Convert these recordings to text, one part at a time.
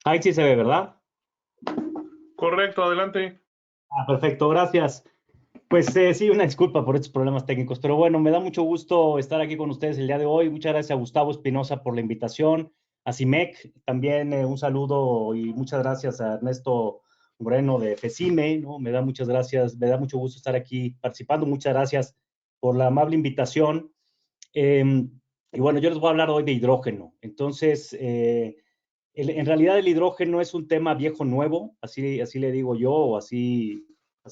Ahí sí se ve, ¿verdad? Correcto, adelante. Perfecto, gracias. Pues sí, una disculpa por estos problemas técnicos, pero bueno, me da mucho gusto estar aquí con ustedes el día de hoy. Muchas gracias a Gustavo Espinosa por la invitación, a CIMEC también un saludo y muchas gracias a Ernesto Moreno de FECIME, ¿no? Me da muchas gracias, me da mucho gusto estar aquí participando. Muchas gracias por la amable invitación. Eh, y bueno, yo les voy a hablar hoy de hidrógeno. Entonces, en realidad el hidrógeno es un tema viejo nuevo, así le digo yo, o así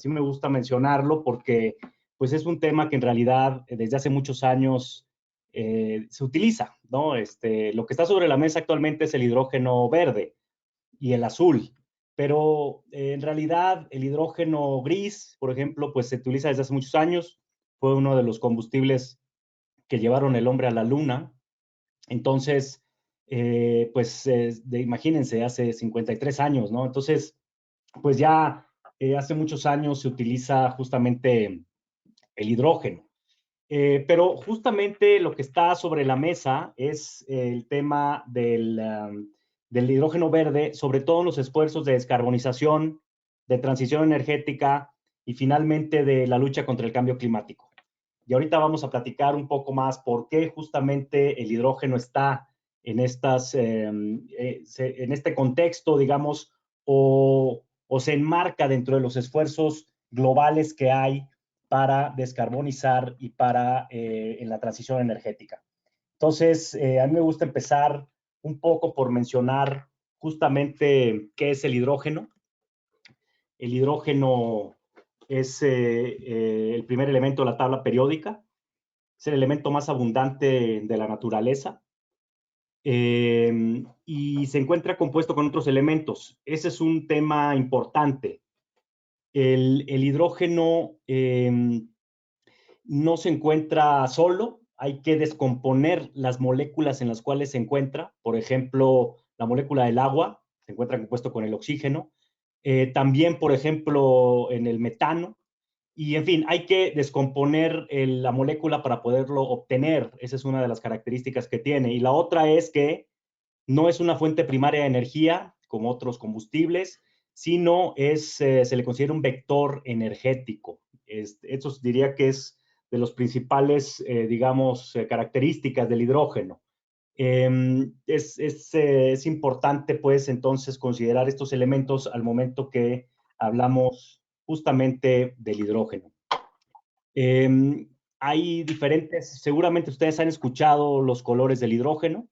me gusta mencionarlo, porque pues es un tema que en realidad desde hace muchos años se utiliza, ¿no? Lo que está sobre la mesa actualmente es el hidrógeno verde y el azul, pero en realidad el hidrógeno gris, por ejemplo, pues se utiliza desde hace muchos años, fue uno de los combustibles que llevaron el hombre a la luna. Entonces, pues imagínense, hace 53 años, ¿no? Entonces, pues ya hace muchos años se utiliza justamente el hidrógeno. Pero justamente lo que está sobre la mesa es el tema del hidrógeno verde, sobre todo en los esfuerzos de descarbonización, de transición energética y finalmente de la lucha contra el cambio climático. Y ahorita vamos a platicar un poco más por qué justamente el hidrógeno está en este contexto, digamos, o se enmarca dentro de los esfuerzos globales que hay para descarbonizar y para en la transición energética. Entonces, a mí me gusta empezar un poco por mencionar justamente qué es el hidrógeno. El hidrógeno es el primer elemento de la tabla periódica, es el elemento más abundante de la naturaleza y se encuentra compuesto con otros elementos. Ese es un tema importante. El hidrógeno no se encuentra solo, hay que descomponer las moléculas en las cuales se encuentra. Por ejemplo, la molécula del agua se encuentra compuesto con el oxígeno. También, por ejemplo, en el metano. Y, en fin, hay que descomponer la molécula para poderlo obtener. Esa es una de las características que tiene. Y la otra es que no es una fuente primaria de energía, como otros combustibles, sino se le considera un vector energético. Eso diría que es de los principales, digamos, características del hidrógeno. Es importante, pues, entonces, considerar estos elementos al momento que hablamos justamente del hidrógeno. Hay diferentes, seguramente ustedes han escuchado los colores del hidrógeno,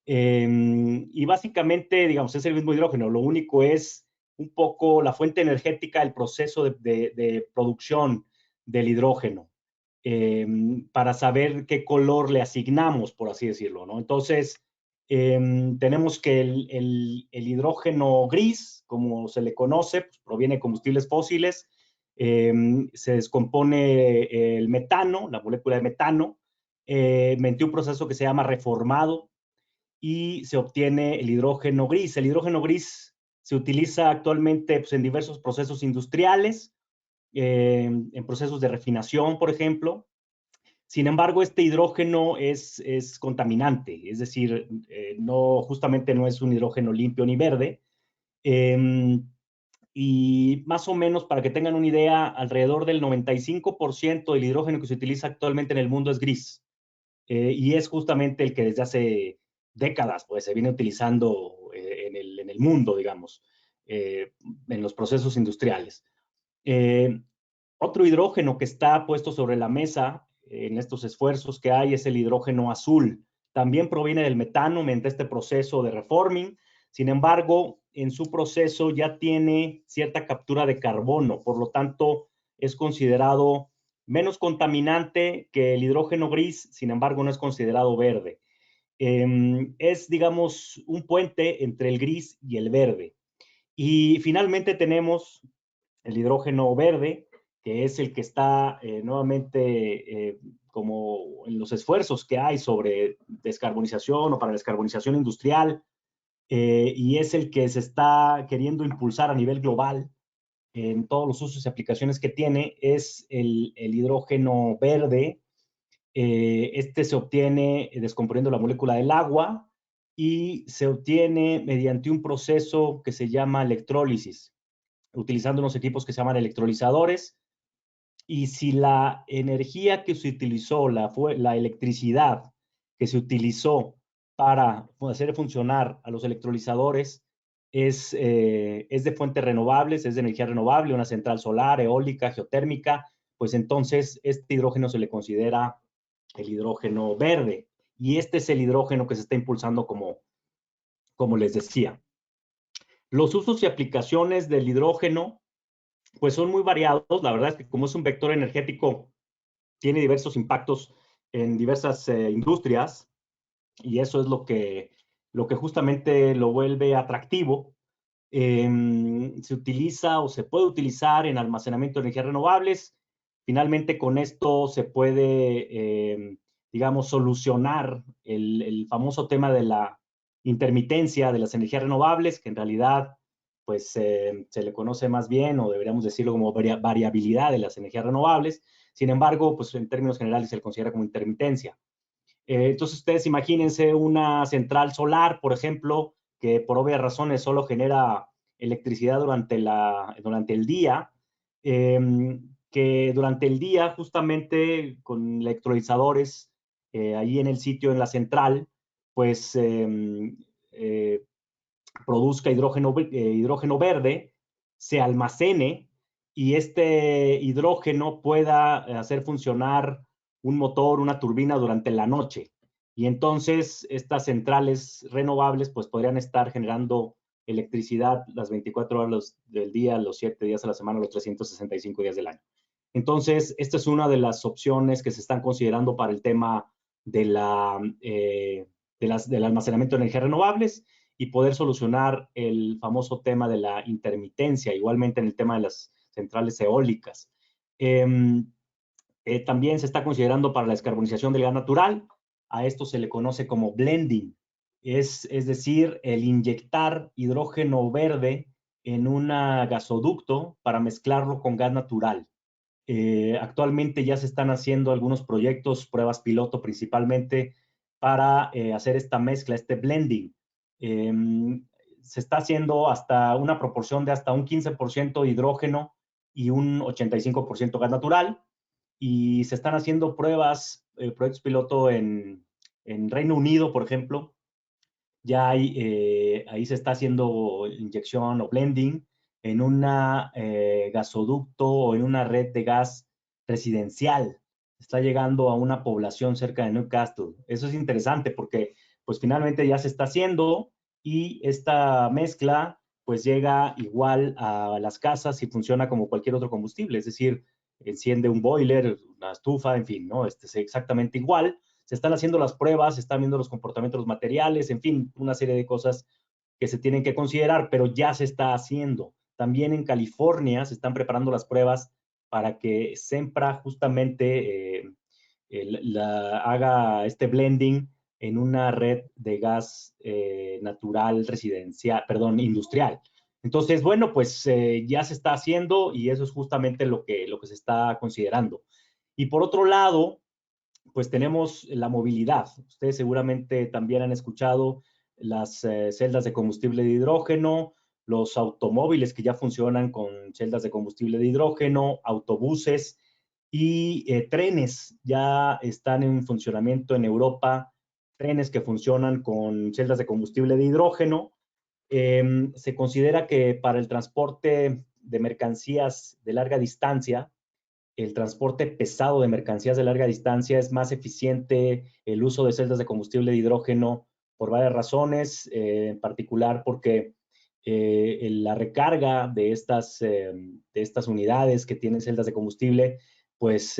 y básicamente, digamos, es el mismo hidrógeno, lo único es un poco la fuente energética, el proceso de producción del hidrógeno, eh, para saber qué color le asignamos, por así decirlo, ¿no? Entonces, tenemos que el hidrógeno gris, como se le conoce, pues, proviene de combustibles fósiles, se descompone el metano, la molécula de metano, mediante un proceso que se llama reformado, y se obtiene el hidrógeno gris. El hidrógeno gris se utiliza actualmente pues, en diversos procesos industriales, en procesos de refinación, por ejemplo. Sin embargo, este hidrógeno es contaminante, es decir, justamente no es un hidrógeno limpio ni verde. Eh, y más o menos, para que tengan una idea, alrededor del 95% del hidrógeno que se utiliza actualmente en el mundo es gris. Y es justamente el que desde hace décadas pues, se viene utilizando en el mundo, digamos, en los procesos industriales. Eh, Otro hidrógeno que está puesto sobre la mesa en estos esfuerzos que hay es el hidrógeno azul. También proviene del metano mediante este proceso de reforming. Sin embargo, en su proceso ya tiene cierta captura de carbono, por lo tanto es considerado menos contaminante que el hidrógeno gris, sin embargo no es considerado verde. Es, digamos, un puente entre el gris y el verde. Y finalmente tenemos el hidrógeno verde, que es el que está nuevamente como en los esfuerzos que hay sobre descarbonización o para descarbonización industrial, y es el que se está queriendo impulsar a nivel global en todos los usos y aplicaciones que tiene, es el hidrógeno verde. Este se obtiene descomponiendo la molécula del agua, y se obtiene mediante un proceso que se llama electrólisis, utilizando unos equipos que se llaman electrolizadores. Y si la energía que se utilizó, la electricidad que se utilizó para hacer funcionar a los electrolizadores es de fuentes renovables, es de energía renovable, una central solar, eólica, geotérmica, pues entonces este hidrógeno se le considera el hidrógeno verde. Y este es el hidrógeno que se está impulsando como les decía. Los usos y aplicaciones del hidrógeno pues son muy variados. La verdad es que como es un vector energético, tiene diversos impactos en diversas industrias, y eso es lo que justamente lo vuelve atractivo. Se utiliza o se puede utilizar en almacenamiento de energías renovables. Finalmente, con esto se puede, digamos, solucionar el famoso tema de la intermitencia de las energías renovables, que en realidad pues se le conoce más bien, o deberíamos decirlo como variabilidad de las energías renovables. Sin embargo, pues en términos generales se le considera como intermitencia. Entonces ustedes imagínense una central solar, por ejemplo, que por obvias razones solo genera electricidad durante el día, que durante el día justamente con electrolizadores ahí en el sitio, en la central, pues eh, produzca hidrógeno verde, se almacene y este hidrógeno pueda hacer funcionar un motor, una turbina durante la noche. Y entonces estas centrales renovables pues podrían estar generando electricidad las 24 horas del día, los 7 días a la semana, los 365 días del año. Entonces, esta es una de las opciones que se están considerando para el tema de del almacenamiento de energías renovables y poder solucionar el famoso tema de la intermitencia, igualmente en el tema de las centrales eólicas. También se está considerando para la descarbonización del gas natural. A esto se le conoce como blending, es decir, el inyectar hidrógeno verde en un gasoducto para mezclarlo con gas natural. Actualmente ya se están haciendo algunos proyectos, pruebas piloto principalmente, para hacer esta mezcla, este blending. Eh, Se está haciendo hasta una proporción de hasta un 15% hidrógeno y un 85% gas natural, y se están haciendo pruebas, proyectos piloto en Reino Unido, por ejemplo. Ya ahí se está haciendo inyección o blending en un gasoducto o en una red de gas residencial. Está llegando a una población cerca de Newcastle. Eso es interesante porque pues finalmente ya se está haciendo, y esta mezcla pues llega igual a las casas y funciona como cualquier otro combustible, es decir, enciende un boiler, una estufa, en fin, ¿no? Es exactamente igual. Se están haciendo las pruebas, se están viendo los comportamientos de los materiales, en fin, una serie de cosas que se tienen que considerar, pero ya se está haciendo. También en California se están preparando las pruebas para que Sempra justamente haga este blending en una red de gas natural residencial, perdón, industrial. Entonces, bueno, pues ya se está haciendo, y eso es justamente lo que se está considerando. Y por otro lado, pues tenemos la movilidad. Ustedes seguramente también han escuchado las celdas de combustible de hidrógeno, los automóviles que ya funcionan con celdas de combustible de hidrógeno, autobuses y trenes ya están en funcionamiento en Europa, trenes que funcionan con celdas de combustible de hidrógeno. Se considera que para el transporte de mercancías de larga distancia, el transporte pesado de mercancías de larga distancia, es más eficiente el uso de celdas de combustible de hidrógeno por varias razones, en particular porque la recarga de estas unidades que tienen celdas de combustible, pues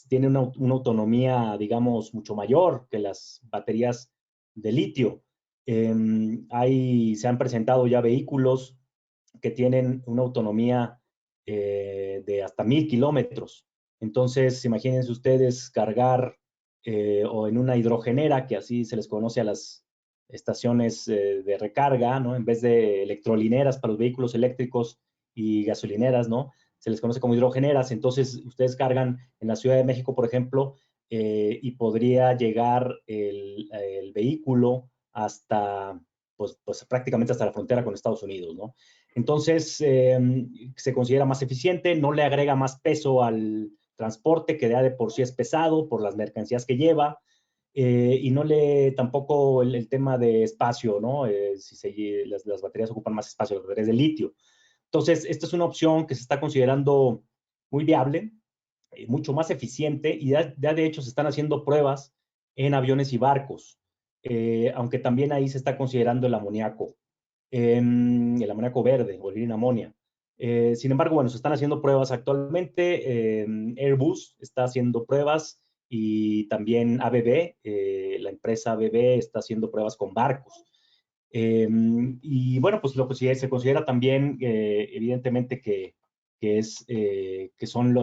tiene una autonomía, digamos, mucho mayor que las baterías de litio. Se han presentado ya vehículos que tienen una autonomía de hasta 1000 kilómetros. Entonces, imagínense ustedes cargar o en una hidrogenera, que así se les conoce a las estaciones de recarga, ¿no? En vez de electrolineras para los vehículos eléctricos y gasolineras, ¿no? Se les conoce como hidrogeneras. Entonces, ustedes cargan en la Ciudad de México, por ejemplo, y podría llegar el vehículo hasta, pues prácticamente hasta la frontera con Estados Unidos, ¿no? Entonces, se considera más eficiente, no le agrega más peso al transporte, que ya de por sí es pesado por las mercancías que lleva, y no le tampoco el tema de espacio, ¿no? Las baterías ocupan más espacio, las baterías de litio. Entonces, esta es una opción que se está considerando muy viable, mucho más eficiente, y ya de hecho se están haciendo pruebas en aviones y barcos, aunque también ahí se está considerando el amoníaco verde o el green ammonia. Sin embargo, bueno, se están haciendo pruebas actualmente. Airbus está haciendo pruebas y también ABB, la empresa ABB está haciendo pruebas con barcos. Y bueno, pues lo que se considera también, evidentemente, que son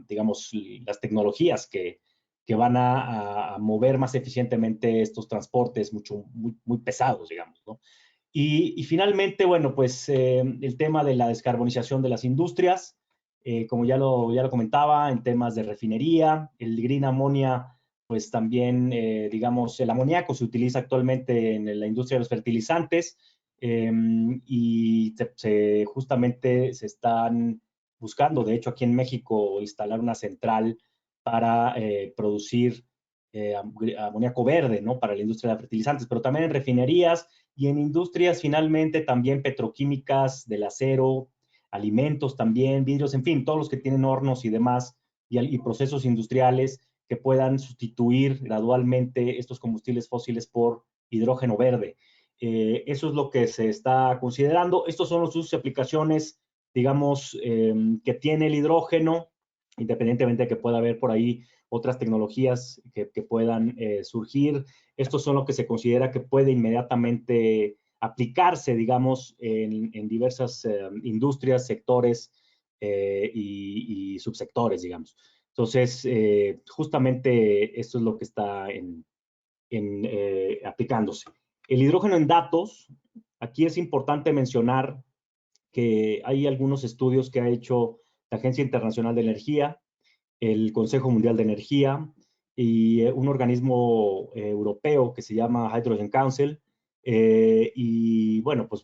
digamos, las tecnologías que van a mover más eficientemente estos transportes muy pesados, digamos, ¿no? Y finalmente, bueno, pues el tema de la descarbonización de las industrias, como ya lo comentaba, en temas de refinería, el green ammonia, pues también, digamos, el amoníaco se utiliza actualmente en la industria de los fertilizantes, y justamente se están buscando, de hecho, aquí en México, instalar una central para producir amoníaco verde, ¿no? Para la industria de fertilizantes, pero también en refinerías y en industrias finalmente también petroquímicas, del acero, alimentos también, vidrios, en fin, todos los que tienen hornos y demás, y procesos industriales que puedan sustituir gradualmente estos combustibles fósiles por hidrógeno verde. Eso es lo que se está considerando. Estos son los usos y aplicaciones, digamos, que tiene el hidrógeno, independientemente de que pueda haber por ahí otras tecnologías que puedan surgir. Estos son lo que se considera que puede inmediatamente aplicarse, digamos, en diversas industrias, sectores y subsectores, digamos. Entonces, justamente esto es lo que está aplicándose. El hidrógeno en datos, aquí es importante mencionar que hay algunos estudios que ha hecho la Agencia Internacional de Energía, el Consejo Mundial de Energía y un organismo europeo que se llama Hydrogen Council. Y bueno, pues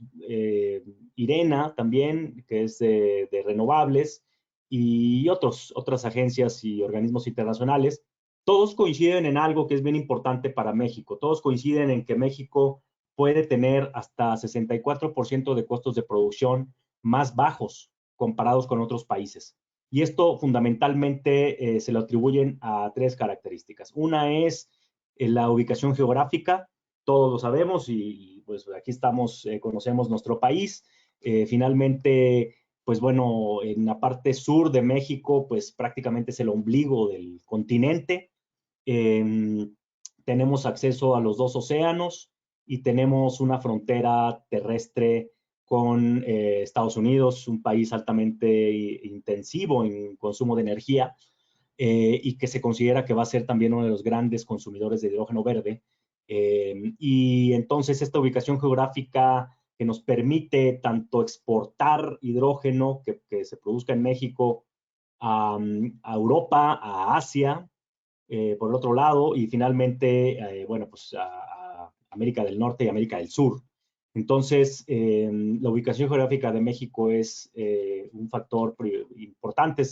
IRENA también, que es de renovables, y otras agencias y organismos internacionales. Todos coinciden en algo que es bien importante para México. Todos coinciden en que México puede tener hasta 64% de costos de producción más bajos comparados con otros países. Y esto fundamentalmente se lo atribuyen a tres características. Una es la ubicación geográfica, todos lo sabemos y pues aquí estamos, conocemos nuestro país. Finalmente, pues bueno, en la parte sur de México, pues prácticamente es el ombligo del continente. Tenemos acceso a los dos océanos y tenemos una frontera terrestre con Estados Unidos, un país altamente intensivo en consumo de energía, y que se considera que va a ser también uno de los grandes consumidores de hidrógeno verde. Y entonces esta ubicación geográfica que nos permite tanto exportar hidrógeno que se produzca en México a Europa, a Asia, por el otro lado, y finalmente, bueno, pues a América del Norte y América del Sur. Entonces, la ubicación geográfica de México es un factor importante.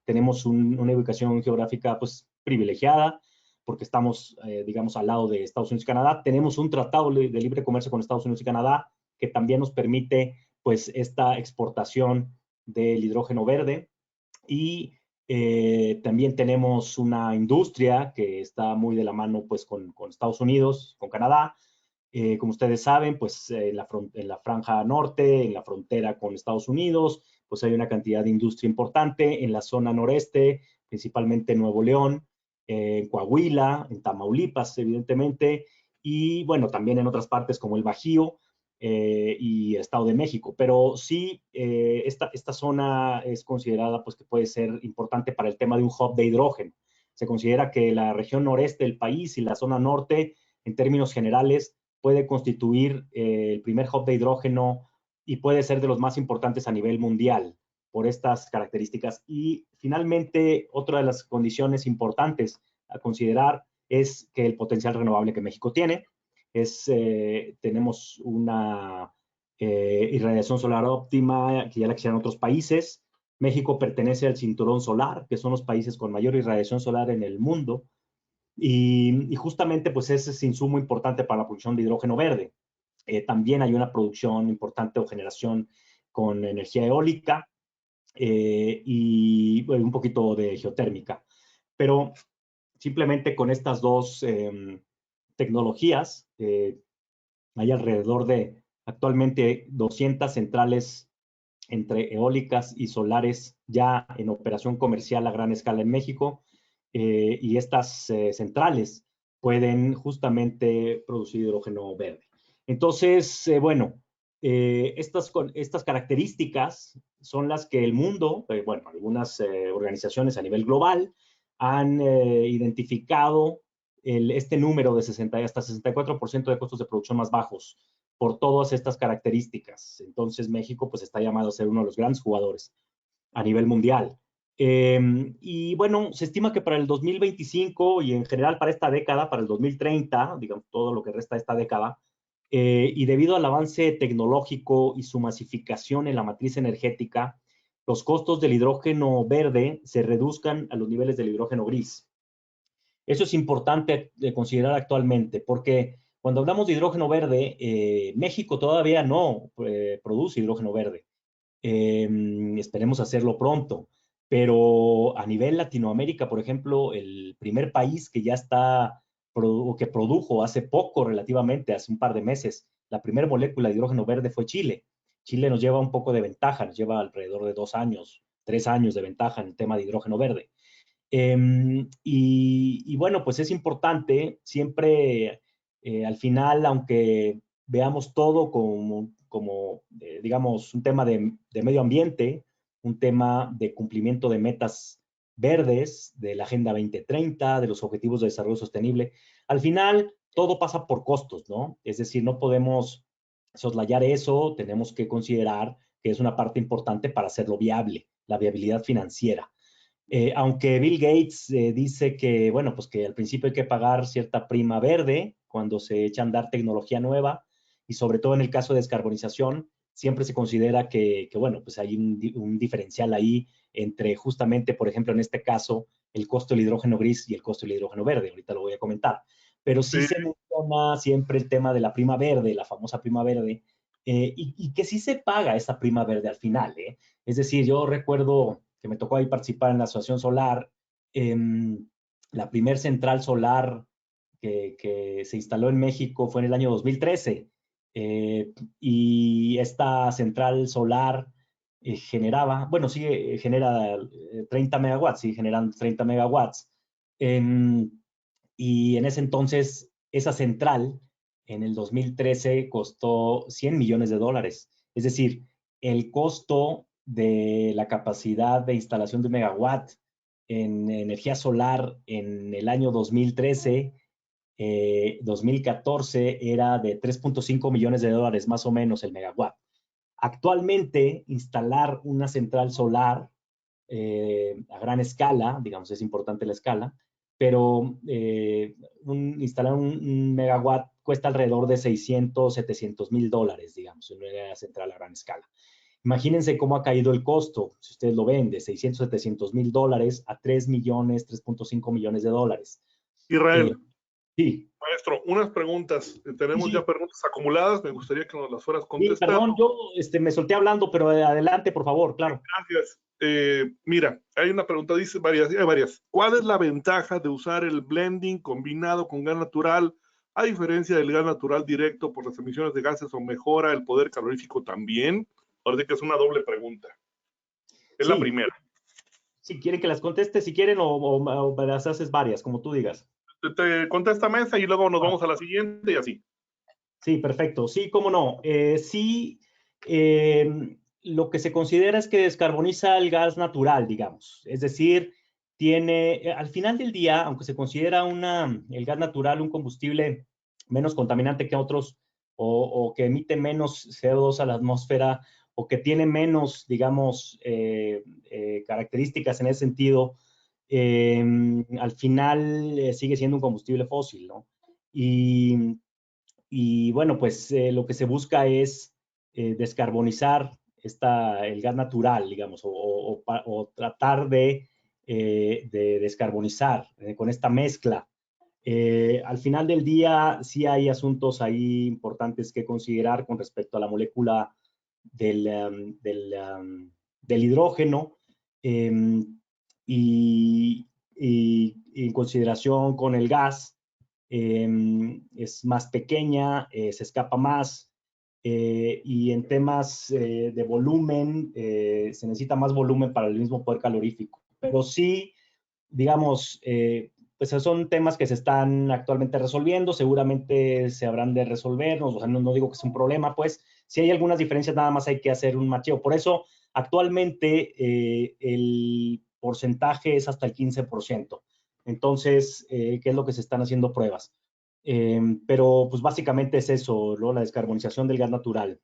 Tenemos una ubicación geográfica pues privilegiada porque estamos, digamos, al lado de Estados Unidos y Canadá. Tenemos un tratado de libre comercio con Estados Unidos y Canadá que también nos permite pues esta exportación del hidrógeno verde. Y también tenemos una industria que está muy de la mano pues con Estados Unidos, con Canadá. Como ustedes saben, pues en la franja norte, en la frontera con Estados Unidos, pues hay una cantidad de industria importante. En la zona noreste, principalmente en Nuevo León, en Coahuila, en Tamaulipas, evidentemente, y bueno, también en otras partes como el Bajío y Estado de México. Pero sí, esta zona es considerada pues que puede ser importante para el tema de un hub de hidrógeno. Se considera que la región noreste del país y la zona norte, en términos generales, puede constituir el primer hub de hidrógeno y puede ser de los más importantes a nivel mundial por estas características. Y finalmente, otra de las condiciones importantes a considerar es que el potencial renovable que México tiene. tenemos una irradiación solar óptima que ya la existen en otros países. México pertenece al cinturón solar, que son los países con mayor irradiación solar en el mundo. Y justamente, pues, ese es insumo importante para la producción de hidrógeno verde. También hay una producción importante o generación con energía eólica y bueno, un poquito de geotérmica. Pero simplemente con estas dos tecnologías, hay alrededor de actualmente 200 centrales entre eólicas y solares ya en operación comercial a gran escala en México, y estas centrales pueden justamente producir hidrógeno verde. Entonces, bueno, estas características son las que el mundo, bueno, algunas organizaciones a nivel global han identificado este número de 60 hasta 64% de costos de producción más bajos por todas estas características. Entonces México pues está llamado a ser uno de los grandes jugadores a nivel mundial. Y bueno, se estima que para el 2025 y en general para esta década, para el 2030, digamos todo lo que resta de esta década, y debido al avance tecnológico y su masificación en la matriz energética, los costos del hidrógeno verde se reduzcan a los niveles del hidrógeno gris. Eso es importante de considerar actualmente, porque cuando hablamos de hidrógeno verde, México todavía no produce hidrógeno verde. Esperemos hacerlo pronto. Pero a nivel Latinoamérica, por ejemplo, el primer país que ya está, que produjo hace poco, relativamente, hace un par de meses, la primera molécula de hidrógeno verde fue Chile. Chile nos lleva un poco de ventaja, nos lleva alrededor de 2 años, 3 años de ventaja en el tema de hidrógeno verde. Y bueno, pues es importante siempre, al final, aunque veamos todo como digamos, un tema de medio ambiente, un tema de cumplimiento de metas verdes, de la Agenda 2030, de los Objetivos de Desarrollo Sostenible, al final todo pasa por costos, ¿no? Es decir, no podemos soslayar eso, tenemos que considerar que es una parte importante para hacerlo viable, la viabilidad financiera. Aunque Bill Gates dice que, bueno, pues que al principio hay que pagar cierta prima verde cuando se echa a andar tecnología nueva, y sobre todo en el caso de descarbonización, siempre se considera que bueno, pues hay un diferencial ahí entre justamente, por ejemplo, en este caso, el costo del hidrógeno gris y el costo del hidrógeno verde. Ahorita lo voy a comentar. Pero sí Sí, se menciona siempre el tema de la prima verde, la famosa prima verde, y que sí se paga esa prima verde al final, ¿eh? Es decir, yo recuerdo que me tocó ahí participar en la Asociación Solar, la primer central solar que se instaló en México fue en el año 2013, y esta central solar generaba, bueno, sí genera 30 megawatts, sí generan 30 megawatts, y en ese entonces esa central en el 2013 costó 100 millones de dólares. Es decir, el costo de la capacidad de instalación de un megawatt en energía solar en el año 2013, 2014 era de 3.5 millones de dólares más o menos el megawatt. Actualmente, instalar una central solar a gran escala, digamos, es importante la escala, pero instalar un megawatt cuesta alrededor de 600, 700 mil dólares, digamos, en una central a gran escala. Imagínense cómo ha caído el costo, si ustedes lo ven, de 600, 700 mil dólares a 3 millones, 3.5 millones de dólares. Israel, Sí. maestro, unas preguntas. Tenemos ya Sí, preguntas acumuladas, me gustaría que nos las fueras sí, contestando. perdón, yo me solté hablando, pero adelante, por favor, claro. Gracias. Mira, hay una pregunta, dice hay varias. ¿Cuál es la ventaja de usar el blending combinado con gas natural, a diferencia del gas natural directo por las emisiones de gases, o mejora el poder calorífico también? Ahora sí que es una doble pregunta. Es la Sí, primera. si quieren que las conteste, si quieren, o las haces varias, como tú digas. Te contéstame esa y luego nos Ah, vamos a la siguiente y así. sí, perfecto. Sí, cómo no. Sí, lo que se considera es que descarboniza el gas natural, digamos. Es decir, al final del día, aunque se considera el gas natural un combustible menos contaminante que otros, o que emite menos CO2 a la atmósfera, o que tiene menos, digamos, características en ese sentido, al final sigue siendo un combustible fósil, ¿no? Y Y bueno, pues lo que se busca es descarbonizar el gas natural, digamos, o tratar de descarbonizar con esta mezcla. Al final del día, sí hay asuntos ahí importantes que considerar con respecto a la molécula del hidrógeno y, en consideración con el gas, es más pequeña, se escapa más, y en temas de volumen, se necesita más volumen para el mismo poder calorífico. Pero sí, digamos, pues son temas que se están actualmente resolviendo, seguramente se habrán de resolver, o sea, no digo que es un problema, pues si hay algunas diferencias, nada más hay que hacer un macheo. Por eso, actualmente el porcentaje es hasta el 15%. Entonces, ¿qué es lo que se están haciendo pruebas? Pero pues básicamente es eso, ¿no? La descarbonización del gas natural.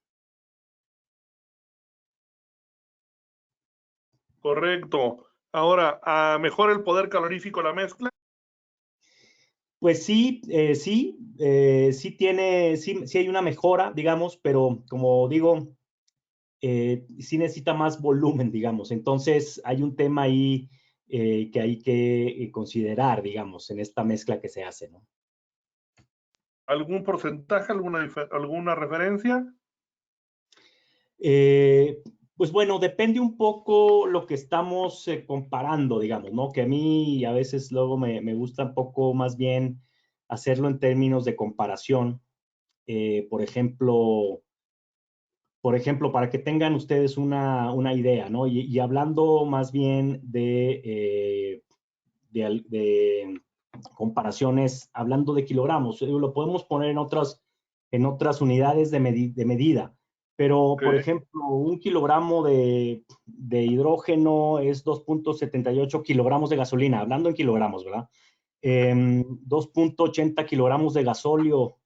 Correcto. Ahora, ¿mejora el poder calorífico la mezcla? Pues sí, sí hay una mejora, digamos, pero como digo, sí necesita más volumen, digamos. Entonces, hay un tema ahí que hay que considerar, digamos, en esta mezcla que se hace, ¿no? ¿Algún porcentaje, alguna referencia? Pues bueno, depende un poco lo que estamos comparando, digamos, ¿no? Que a mí a veces luego me gusta un poco más bien hacerlo en términos de comparación. Por ejemplo, para que tengan ustedes una idea, ¿no? Y hablando más bien de comparaciones, hablando de kilogramos, lo podemos poner en otras unidades de medida, pero Ok. por ejemplo, un kilogramo de hidrógeno es 2.78 kilogramos de gasolina, hablando en kilogramos, ¿verdad? 2.80 kilogramos de gasóleo,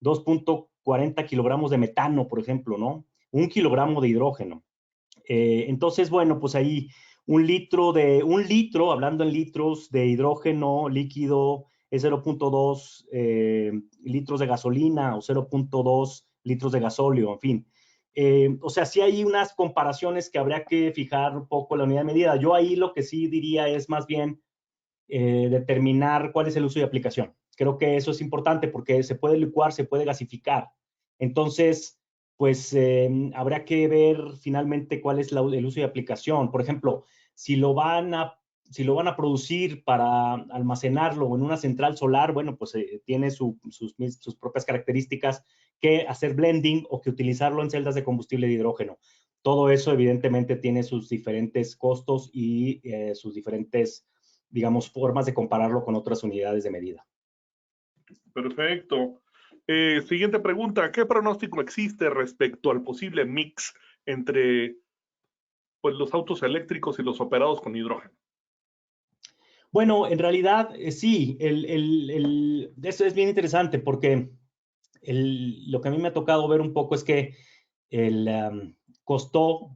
2.40 kilogramos de metano, por ejemplo, ¿no? 1 kilogramo de hidrógeno. Entonces, bueno, pues ahí un litro, hablando en litros de hidrógeno líquido, es 0.2 litros de gasolina o 0.2 litros de gasóleo, en fin. O sea, sí hay unas comparaciones que habría que fijar un poco la unidad de medida. Yo ahí lo que sí diría es más bien determinar cuál es el uso y aplicación. Creo que eso es importante porque se puede licuar, se puede gasificar. Entonces, pues habrá que ver finalmente cuál es el uso y aplicación. Por ejemplo, si lo van a producir para almacenarlo en una central solar, bueno, pues tiene sus propias características que hacer blending o que utilizarlo en celdas de combustible de hidrógeno. Todo eso evidentemente tiene sus diferentes costos y sus diferentes, digamos, formas de compararlo con otras unidades de medida. Perfecto. Siguiente pregunta. ¿Qué pronóstico existe respecto al posible mix entre pues, los autos eléctricos y los operados con hidrógeno? Bueno, en realidad sí, eso es bien interesante porque lo que a mí me ha tocado ver un poco es que costó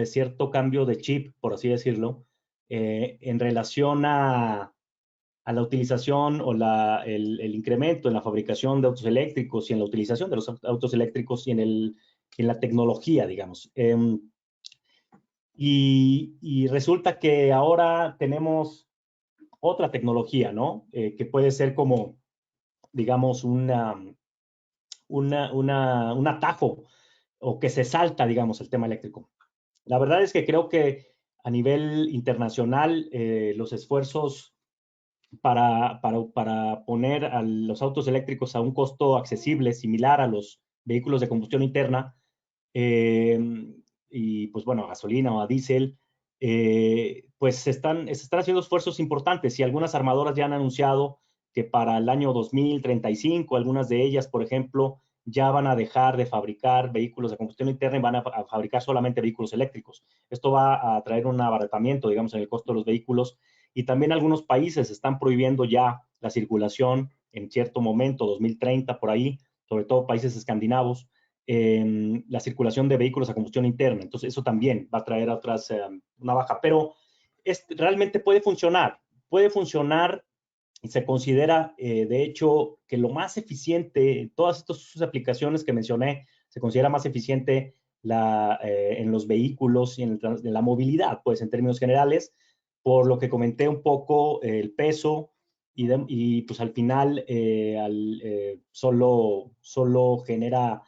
cierto cambio de chip, por así decirlo, en relación a la utilización o el incremento en la fabricación de autos eléctricos y en la utilización de los autos eléctricos y en la tecnología, digamos. Y resulta que ahora tenemos otra tecnología, ¿no? Que puede ser como, digamos, un atajo o que se salta, digamos, el tema eléctrico. La verdad es que creo que a nivel internacional los esfuerzos para poner a los autos eléctricos a un costo accesible, similar a los vehículos de combustión interna, eh, y pues bueno, a gasolina o a diésel, pues se están haciendo esfuerzos importantes y algunas armadoras ya han anunciado que para el año 2035, algunas de ellas, por ejemplo, ya van a dejar de fabricar vehículos de combustión interna y van a fabricar solamente vehículos eléctricos. Esto va a traer un abaratamiento, digamos, en el costo de los vehículos, y también algunos países están prohibiendo ya la circulación en cierto momento, 2030 por ahí, sobre todo países escandinavos, la circulación de vehículos a combustión interna. Entonces, eso también va a traer una baja, pero realmente puede funcionar y se considera, de hecho, que lo más eficiente, todas estas aplicaciones que mencioné, se considera más eficiente en los vehículos y en la movilidad, pues en términos generales, por lo que comenté un poco, el peso y pues al final solo genera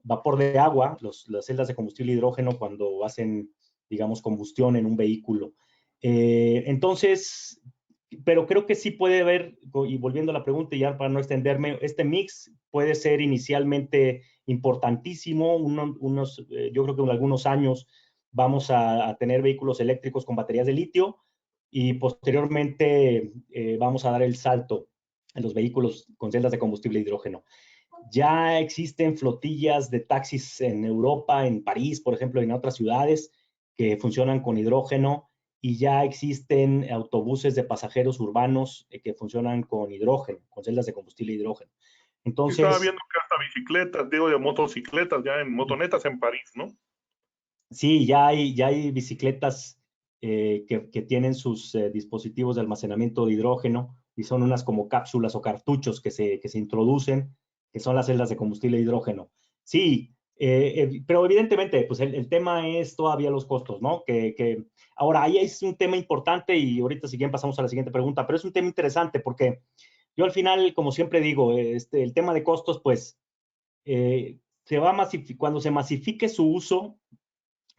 vapor de agua, las celdas de combustible hidrógeno cuando hacen, digamos, combustión en un vehículo. Entonces, pero creo que sí puede haber, y volviendo a la pregunta, y ya para no extenderme, este mix puede ser inicialmente importantísimo. Yo creo que en algunos años vamos a tener vehículos eléctricos con baterías de litio y posteriormente vamos a dar el salto en los vehículos con celdas de combustible hidrógeno. Ya existen flotillas de taxis en Europa, en París, por ejemplo, y en otras ciudades que funcionan con hidrógeno, y ya existen autobuses de pasajeros urbanos que funcionan con hidrógeno, con celdas de combustible hidrógeno. Sí, estaba Entonces, viendo que hasta bicicletas, digo, de motocicletas, ya en motonetas en París, ¿no? sí, ya hay bicicletas que tienen sus dispositivos de almacenamiento de hidrógeno y son unas como cápsulas o cartuchos que se introducen, que son las celdas de combustible de hidrógeno. Sí, pero evidentemente, pues el tema es todavía los costos, ¿no? Ahora, ahí es un tema importante y ahorita si bien pasamos a la siguiente pregunta, pero es un tema interesante porque yo al final, como siempre digo, el tema de costos, pues, cuando se masifique su uso,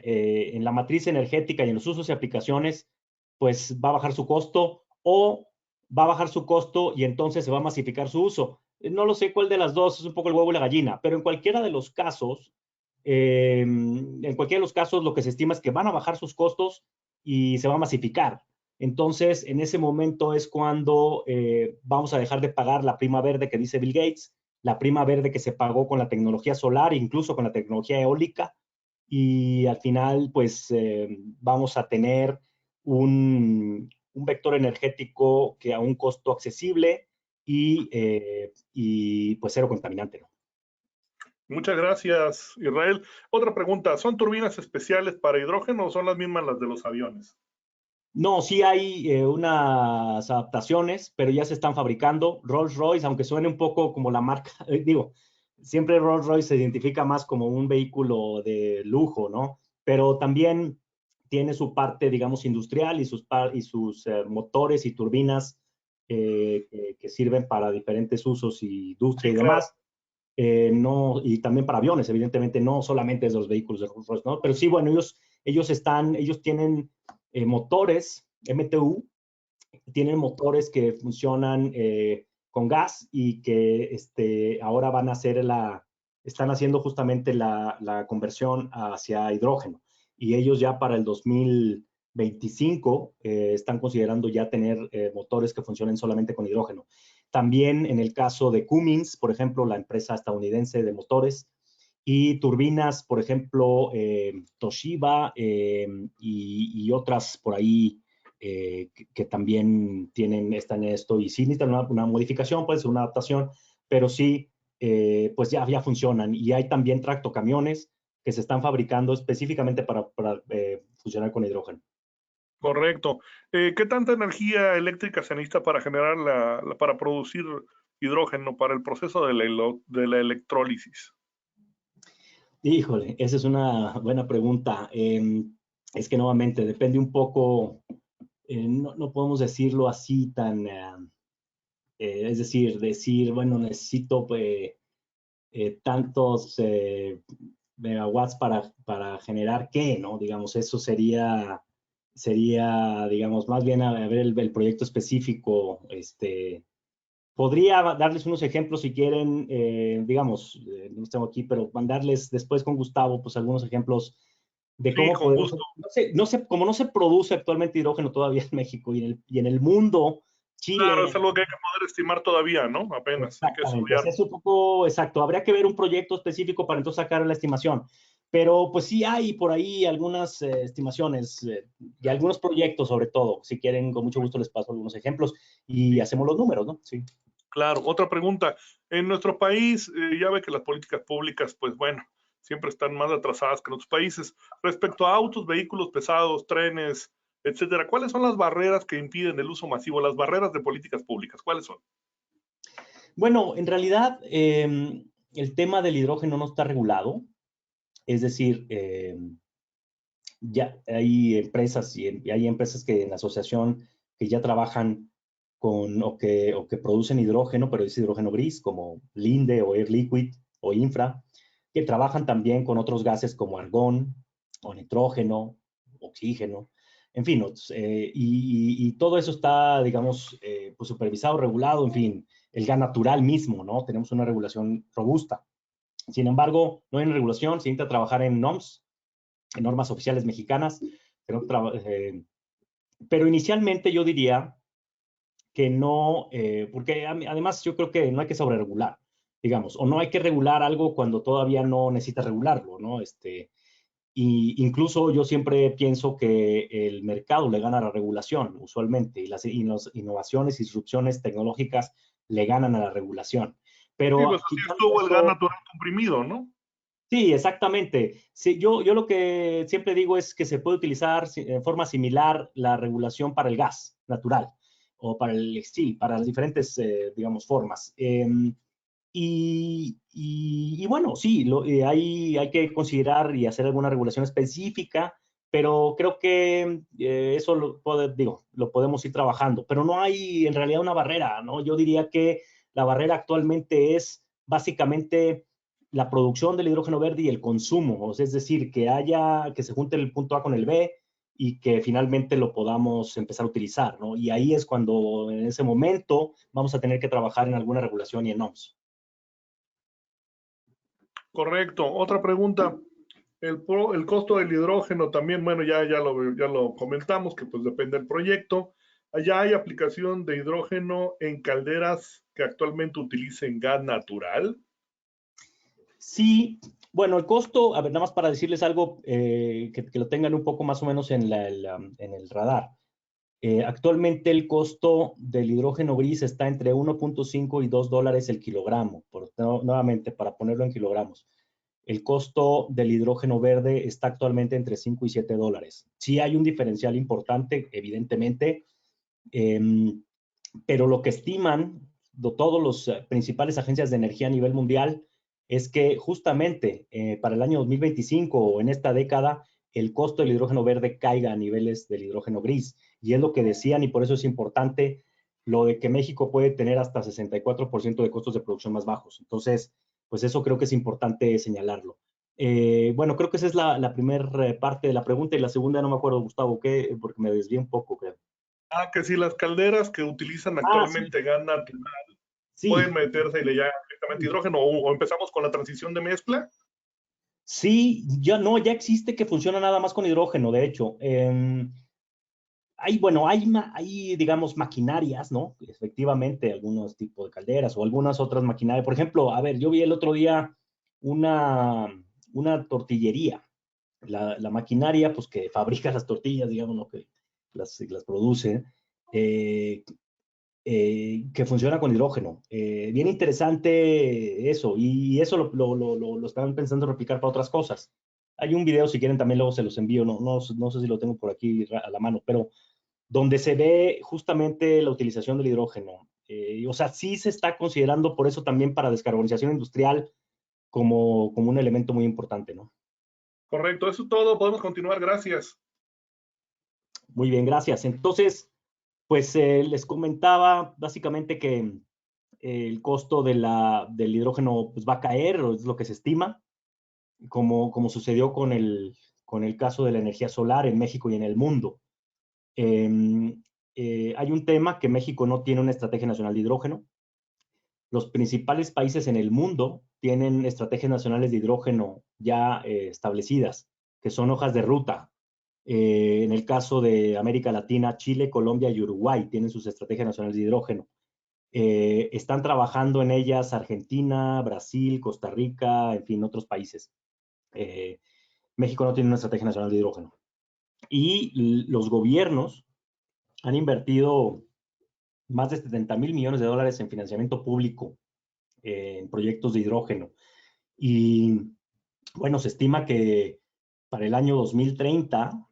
en la matriz energética y en los usos y aplicaciones, pues va a bajar su costo o va a bajar su costo y entonces se va a masificar su uso. No lo sé cuál de las dos, es un poco el huevo y la gallina, pero en cualquiera de los casos, lo que se estima es que van a bajar sus costos y se va a masificar. Entonces, en ese momento es cuando vamos a dejar de pagar la prima verde que dice Bill Gates, la prima verde que se pagó con la tecnología solar, incluso con la tecnología eólica, y al final, pues, vamos a tener un vector energético que a un costo accesible y pues cero contaminante, ¿no? Muchas gracias, Israel. Otra pregunta, ¿son turbinas especiales para hidrógeno o son las mismas las de los aviones? No, sí hay unas adaptaciones, pero ya se están fabricando. Rolls-Royce, aunque suene un poco como la marca, digo, siempre Rolls-Royce se identifica más como un vehículo de lujo, ¿no? Pero también tiene su parte, digamos, industrial y sus motores y turbinas que sirven para diferentes usos y industria Sí, y claro. demás. No, y también para aviones, evidentemente, no solamente es de los vehículos de Rolls-Royce, ¿no? Pero sí, bueno, ellos tienen motores MTU, tienen motores que funcionan con gas y que ahora están haciendo justamente la conversión hacia hidrógeno. Y ellos ya para el 2025 están considerando ya tener motores que funcionen solamente con hidrógeno. También en el caso de Cummins, por ejemplo, la empresa estadounidense de motores, y turbinas, por ejemplo, Toshiba y otras por ahí que también están en esto y sí necesitan una modificación, puede ser una adaptación, pero sí, pues ya funcionan. Y hay también tractocamiones que se están fabricando específicamente para funcionar con hidrógeno. Correcto. ¿Qué tanta energía eléctrica se necesita para generar para producir hidrógeno para el proceso de la electrólisis? Híjole, esa es una buena pregunta. Es que nuevamente depende un poco, no podemos decirlo así tan, es decir, bueno, necesito tantos megawatts para generar qué, ¿no? Digamos, eso sería, digamos, más bien a ver el proyecto específico. Podría darles unos ejemplos si quieren, digamos, no los tengo aquí, pero mandarles después con Gustavo, pues algunos ejemplos de Sí, cómo con podemos, gusto. como no se produce actualmente hidrógeno todavía en México y en el mundo, Claro, es Chile. algo que hay que poder estimar todavía, ¿no? Apenas, hay que Exactamente, así estudiar. es un poco exacto. Habría que ver un proyecto específico para entonces sacar la estimación. Pero pues sí hay por ahí algunas estimaciones y algunos proyectos sobre todo. Si quieren, con mucho gusto les paso algunos ejemplos y hacemos los números, ¿no? Sí. Claro, otra pregunta. En nuestro país, ya ve que las políticas públicas, pues bueno, siempre están más atrasadas que en otros países. Respecto a autos, vehículos pesados, trenes, etcétera. ¿Cuáles son las barreras que impiden el uso masivo, las barreras de políticas públicas? ¿Cuáles son? Bueno, en realidad el tema del hidrógeno no está regulado, es decir, ya hay empresas y hay empresas que en la asociación que ya trabajan con o que producen hidrógeno, pero es hidrógeno gris, como Linde o Air Liquid o Infra, que trabajan también con otros gases como argón o nitrógeno, oxígeno, en fin, y todo eso está, digamos, pues supervisado, regulado, en fin, el gas natural mismo, ¿no? Tenemos una regulación robusta. Sin embargo, no hay una regulación, se necesita trabajar en NOMS, en normas oficiales mexicanas, pero inicialmente yo diría que no, porque además yo creo que no hay que sobreregular, digamos, o no hay que regular algo cuando todavía no necesita regularlo, ¿no? Y incluso yo siempre pienso que el mercado le gana a la regulación, usualmente, y las innovaciones y disrupciones tecnológicas le ganan a la regulación. Sí, Pero pues así quitando estuvo el gas eso, natural comprimido, ¿no? sí, exactamente. Sí, yo lo que siempre digo es que se puede utilizar en forma similar la regulación para el gas natural o para el sí, para las diferentes, digamos, formas. Y bueno, sí, hay que considerar y hacer alguna regulación específica, pero creo que eso lo podemos ir trabajando. Pero no hay en realidad una barrera, ¿no? Yo diría que la barrera actualmente es básicamente la producción del hidrógeno verde y el consumo, o sea, es decir, que se junte el punto A con el B y que finalmente lo podamos empezar a utilizar, ¿no? Y ahí es cuando en ese momento vamos a tener que trabajar en alguna regulación y en NOMS. Correcto. Otra pregunta. El costo del hidrógeno también, bueno, ya lo comentamos, que pues depende del proyecto. Allá hay aplicación de hidrógeno en calderas que actualmente utilicen gas natural. Sí, bueno, el costo, a ver, nada más para decirles algo que lo tengan un poco más o menos en el radar. Actualmente el costo del hidrógeno gris está entre 1.5 y $2 el kilogramo, nuevamente para ponerlo en kilogramos. El costo del hidrógeno verde está actualmente entre 5 y $7. Sí hay un diferencial importante, evidentemente, eh, pero lo que estiman todos los principales agencias de energía a nivel mundial es que justamente para el año 2025 o en esta década, el costo del hidrógeno verde caiga a niveles del hidrógeno gris. Y es lo que decían, y por eso es importante lo de que México puede tener hasta 64% de costos de producción más bajos. Entonces, pues eso creo que es importante señalarlo. Bueno, creo que esa es la primera parte de la pregunta y la segunda no me acuerdo, Gustavo, ¿qué? Porque me desvié un poco, creo. Ah, que si las calderas que utilizan Ah, sí, actualmente gas natural pueden sí, meterse y le llaman directamente hidrógeno o empezamos con la transición de mezcla. sí, ya existe que funciona nada más con hidrógeno, de hecho. Bueno, hay, digamos, maquinarias, ¿no? Efectivamente, algunos tipos de calderas o algunas otras maquinarias. Por ejemplo, a ver, yo vi el otro día una, una tortillería. La maquinaria, pues, que fabrica las tortillas, digamos, ¿no? Que las produce. eh, que funciona con hidrógeno. Bien interesante eso, y eso lo estaban pensando replicar para otras cosas. Hay un video, si quieren, también luego se los envío, no sé si lo tengo por aquí a la mano, pero donde se ve justamente la utilización del hidrógeno. O sea, sí se está considerando por eso también para descarbonización industrial como un elemento muy importante, ¿no? Correcto, eso es todo. Podemos continuar. Gracias. Muy bien, gracias. Entonces, pues les comentaba básicamente que el costo del hidrógeno pues, va a caer, o es lo que se estima, como sucedió con el caso de la energía solar en México y en el mundo. Eh, hay un tema que México no tiene una estrategia nacional de hidrógeno. Los principales países en el mundo tienen estrategias nacionales de hidrógeno ya establecidas, que son hojas de ruta. En el caso de América Latina, Chile, Colombia y Uruguay tienen sus estrategias nacionales de hidrógeno. Están trabajando en ellas Argentina, Brasil, Costa Rica, en fin, otros países. Eh, México no tiene una estrategia nacional de hidrógeno. Y los gobiernos han invertido más de 70,000 millones de dólares en financiamiento público en proyectos de hidrógeno. Y bueno, se estima que para el año 2030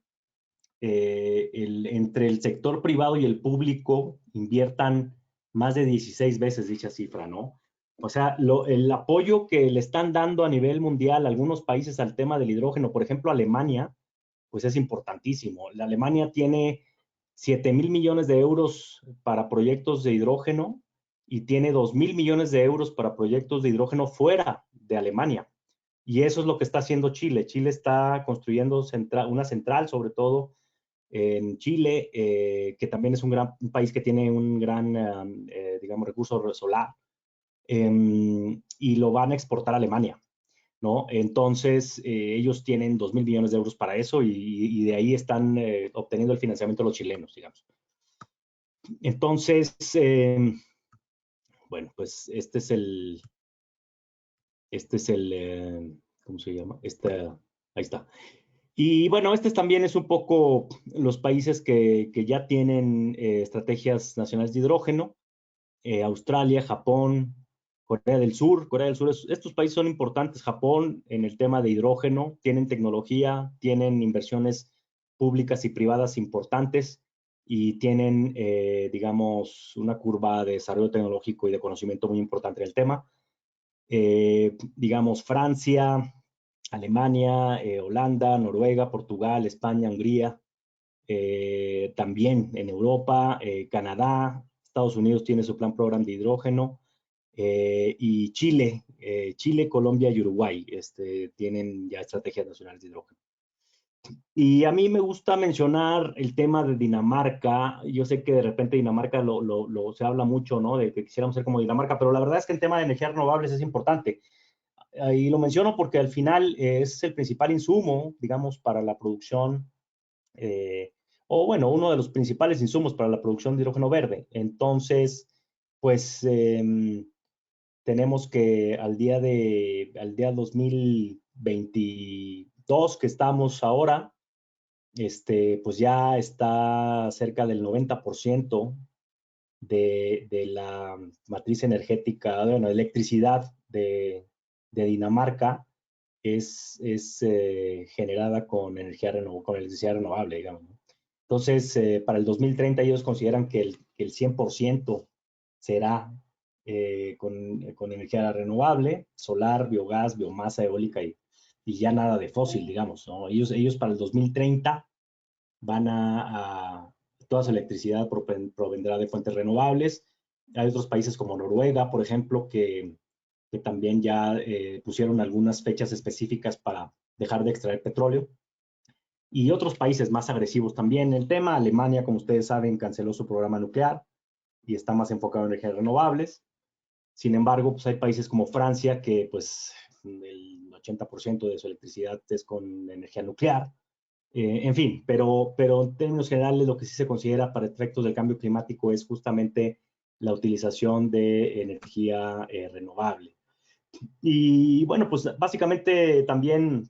entre el sector privado y el público inviertan más de 16 veces dicha cifra, ¿no? O sea, el apoyo que le están dando a nivel mundial a algunos países al tema del hidrógeno, por ejemplo, Alemania, pues es importantísimo. La Alemania tiene 7,000 millones de euros para proyectos de hidrógeno y tiene 2,000 millones de euros para proyectos de hidrógeno fuera de Alemania. Y eso es lo que está haciendo Chile. Chile está construyendo una central, sobre todo en Chile, que también es un país que tiene un gran, digamos, recurso solar, y lo van a exportar a Alemania, ¿no? Entonces, ellos tienen 2,000 millones de euros para eso y de ahí están obteniendo el financiamiento los chilenos, digamos. Entonces, bueno, pues este es el, ¿cómo se llama? Ahí está. Y bueno, también es un poco los países que ya tienen estrategias nacionales de hidrógeno, Australia, Japón, Corea del Sur. Corea del Sur, estos países son importantes. Japón en el tema de hidrógeno, tienen tecnología, tienen inversiones públicas y privadas importantes y tienen, digamos, una curva de desarrollo tecnológico y de conocimiento muy importante en el tema. Digamos, Francia, Alemania, Holanda, Noruega, Portugal, España, Hungría, también en Europa, Canadá, Estados Unidos tiene su plan programa de hidrógeno, y Chile, Colombia y Uruguay tienen ya estrategias nacionales de hidrógeno. Y a mí me gusta mencionar el tema de Dinamarca. Yo sé que de repente Dinamarca se habla mucho, ¿no? De que quisiéramos ser como Dinamarca, pero la verdad es que el tema de energías renovables es importante. Y lo menciono porque al final es el principal insumo, digamos, para la producción, o bueno, uno de los principales insumos para la producción de hidrógeno verde. Entonces, pues tenemos que al día 2022 que estamos ahora, pues ya está cerca del 90% de la matriz energética, bueno, electricidad de Dinamarca es generada con con electricidad renovable, digamos, ¿no? Entonces, para el 2030 ellos consideran que el 100% será con energía renovable, solar, biogás, biomasa eólica y ya nada de fósil, digamos, ¿no? Ellos para el 2030 van toda su electricidad provendrá de fuentes renovables. Hay otros países como Noruega, por ejemplo, que también ya pusieron algunas fechas específicas para dejar de extraer petróleo. Y otros países más agresivos también. El tema, Alemania, como ustedes saben, canceló su programa nuclear y está más enfocado en energías renovables. Sin embargo, pues hay países como Francia que pues el 80% de su electricidad es con energía nuclear. En fin, pero en términos generales lo que sí se considera para efectos del cambio climático es justamente la utilización de energía renovable. Y bueno, pues básicamente también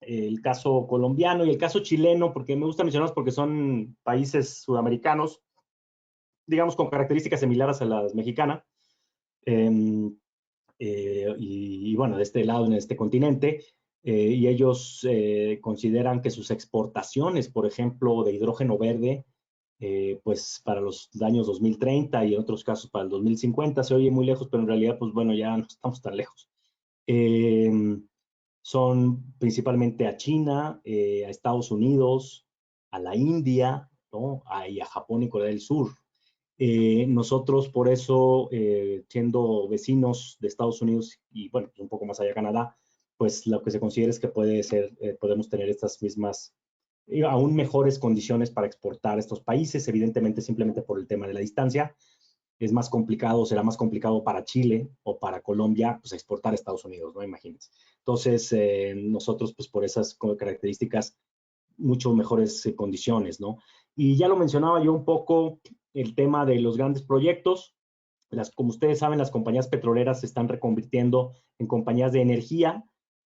el caso colombiano y el caso chileno, porque me gusta mencionarlos porque son países sudamericanos, digamos, con características similares a las mexicanas. Y bueno, de este lado, en este continente, y ellos consideran que sus exportaciones, por ejemplo, de hidrógeno verde, pues para los años 2030 y en otros casos para el 2050, se oye muy lejos, pero en realidad, pues bueno, ya no estamos tan lejos. Son principalmente a China, a Estados Unidos, a la India, ¿no? Y a Japón y Corea del Sur. Nosotros, por eso, siendo vecinos de Estados Unidos y, bueno, un poco más allá Canadá, pues lo que se considera es que podemos tener estas mismas, aún mejores condiciones para exportar a estos países, evidentemente simplemente por el tema de la distancia. Es más complicado, será más complicado para Chile o para Colombia, pues exportar a Estados Unidos, ¿no? Imagínense. Entonces, nosotros, pues por esas características, mucho mejores condiciones, ¿no? Y ya lo mencionaba yo un poco, el tema de los grandes proyectos. Como ustedes saben, las compañías petroleras se están reconvirtiendo en compañías de energía.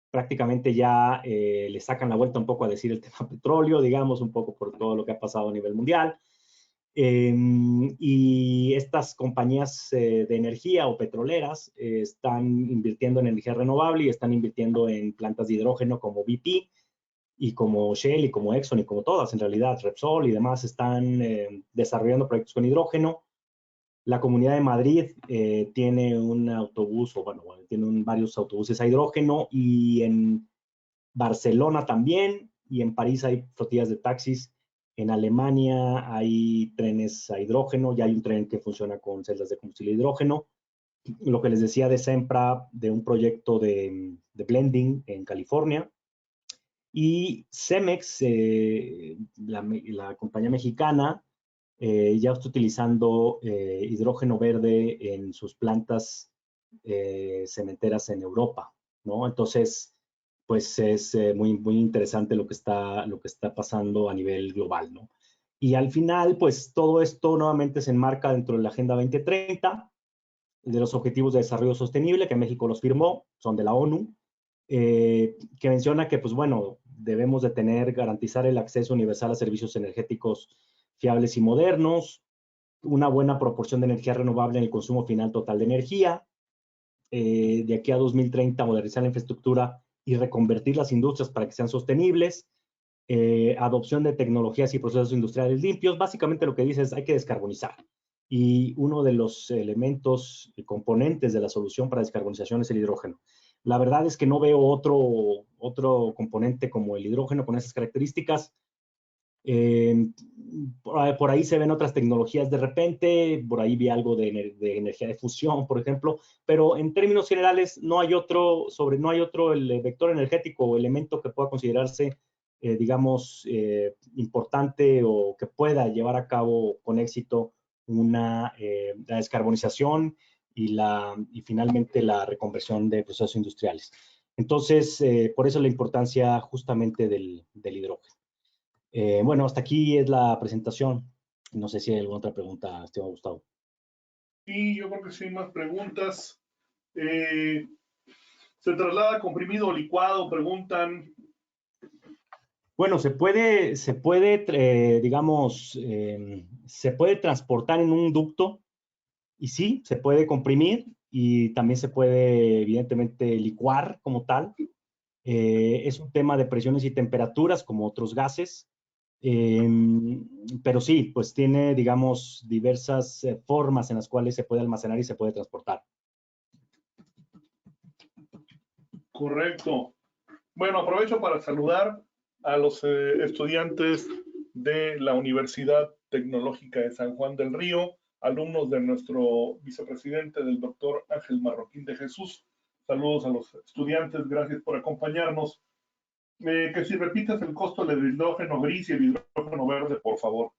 Prácticamente ya le sacan la vuelta un poco a decir el tema petróleo, digamos, un poco por todo lo que ha pasado a nivel mundial. Y estas compañías de energía o petroleras están invirtiendo en energía renovable y están invirtiendo en plantas de hidrógeno como BP. y como Shell y como Exxon y como todas, en realidad, Repsol y demás están desarrollando proyectos con hidrógeno. La Comunidad de Madrid tiene un autobús, o bueno, tiene varios autobuses a hidrógeno, y en Barcelona también, y en París hay flotillas de taxis. En Alemania hay trenes a hidrógeno, ya hay un tren que funciona con celdas de combustible de hidrógeno. Lo que les decía de Sempra, de un proyecto de blending en California. Y Cemex, la compañía mexicana, ya está utilizando hidrógeno verde en sus plantas cementeras en Europa, ¿no? Entonces, pues es muy interesante lo que está pasando a nivel global, ¿no? Y al final, pues todo esto nuevamente se enmarca dentro de la Agenda 2030, de los Objetivos de Desarrollo Sostenible, que México los firmó, son de la ONU, que menciona que, pues bueno, debemos de garantizar el acceso universal a servicios energéticos fiables y modernos, una buena proporción de energía renovable en el consumo final total de energía, de aquí a 2030 modernizar la infraestructura y reconvertir las industrias para que sean sostenibles, adopción de tecnologías y procesos industriales limpios. Básicamente lo que dice es hay que descarbonizar. Y uno de los elementos y componentes de la solución para descarbonización es el hidrógeno. La verdad es que no veo otro componente como el hidrógeno con esas características. Por ahí se ven otras tecnologías de repente, por ahí vi algo de energía de fusión, por ejemplo, pero en términos generales no hay otro el vector energético o elemento que pueda considerarse, digamos, importante o que pueda llevar a cabo con éxito la descarbonización y finalmente la reconversión de procesos industriales. Entonces, por eso la importancia justamente del hidrógeno. Bueno, hasta aquí es la presentación. No sé si hay alguna otra pregunta, Esteban Gustavo. Sí, yo creo que sí hay más preguntas. ¿Se traslada comprimido o licuado? Preguntan. Bueno, digamos, se puede transportar en un ducto y sí, se puede comprimir y también se puede, evidentemente, licuar como tal. Es un tema de presiones y temperaturas como otros gases. Pero sí, pues tiene, digamos, diversas formas en las cuales se puede almacenar y se puede transportar. Correcto. Bueno, aprovecho para saludar a los estudiantes de la Universidad Tecnológica de San Juan del Río, alumnos de nuestro vicepresidente, del doctor Ángel Marroquín de Jesús. Saludos a los estudiantes, gracias por acompañarnos. Que si repites el costo del hidrógeno gris y el hidrógeno verde, por favor.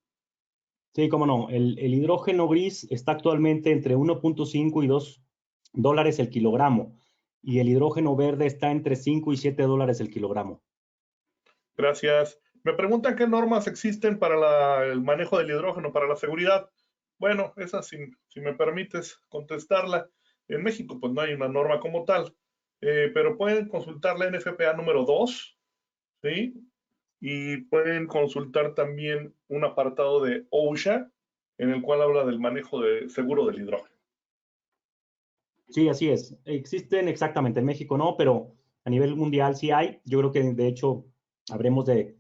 Sí, cómo no. El hidrógeno gris está actualmente entre 1.5 y $2 el kilogramo. Y el hidrógeno verde está entre 5 y $7 el kilogramo. Gracias. Me preguntan qué normas existen para el manejo del hidrógeno, para la seguridad. Bueno, esa si me permites contestarla. En México pues no hay una norma como tal, pero pueden consultar la NFPA número 2, ¿sí? Y pueden consultar también un apartado de OSHA, en el cual habla del manejo de seguro del hidrógeno. Sí, así es. Existen exactamente. En México no, pero a nivel mundial sí hay. Yo creo que de hecho habremos de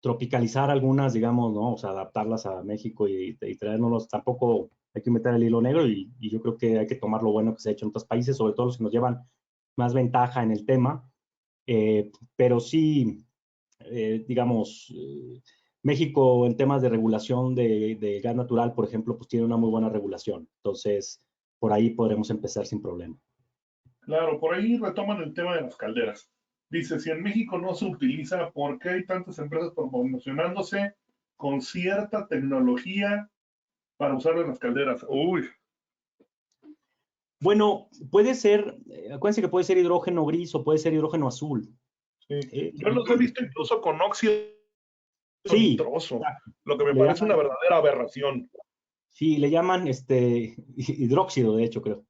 tropicalizar algunas, digamos, ¿no? O sea, adaptarlas a México y traernos. Tampoco hay que meter el hilo negro y yo creo que hay que tomar lo bueno que se ha hecho en otros países, sobre todo los que nos llevan más ventaja en el tema. Pero sí, digamos, México en temas de regulación de gas natural, por ejemplo, pues tiene una muy buena regulación. Entonces, por ahí podremos empezar sin problema. Claro, por ahí retoman el tema de las calderas. Dice, si en México no se utiliza, ¿por qué hay tantas empresas promocionándose con cierta tecnología para usarlo en las calderas? Uy. Bueno, puede ser, acuérdense que puede ser hidrógeno gris o puede ser hidrógeno azul. Sí. Yo los he visto incluso con óxido Sí, nitroso, exacto. lo que me Le parece llaman, una verdadera aberración. sí, le llaman hidróxido, de hecho, creo.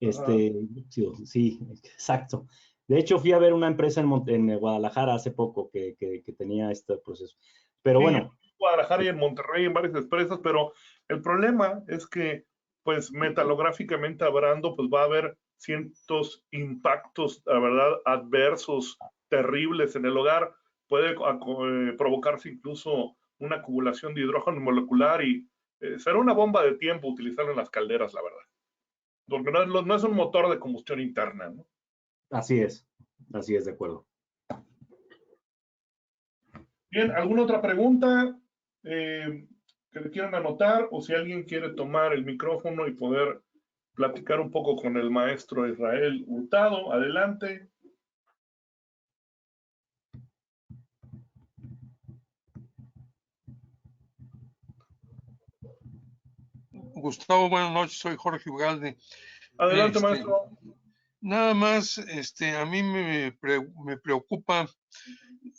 Ajá. Hidróxido, sí, exacto. De hecho, fui a ver una empresa en Guadalajara hace poco que tenía este proceso. Pero Sí, en bueno. Guadalajara y en Monterrey, en varias empresas, pero el problema es que, pues, metalográficamente hablando, pues va a haber ciertos impactos, la verdad, adversos, terribles en el hogar, puede provocarse incluso una acumulación de hidrógeno molecular y será una bomba de tiempo utilizarlo en las calderas, la verdad. Porque no es un motor de combustión interna, ¿no? Así es, de acuerdo. Bien, ¿alguna otra pregunta que le quieran anotar? O si alguien quiere tomar el micrófono y poder platicar un poco con el maestro Israel Hurtado, adelante. Gustavo, buenas noches, soy Jorge Ugalde. Adelante, maestro. Nada más, a mí me preocupa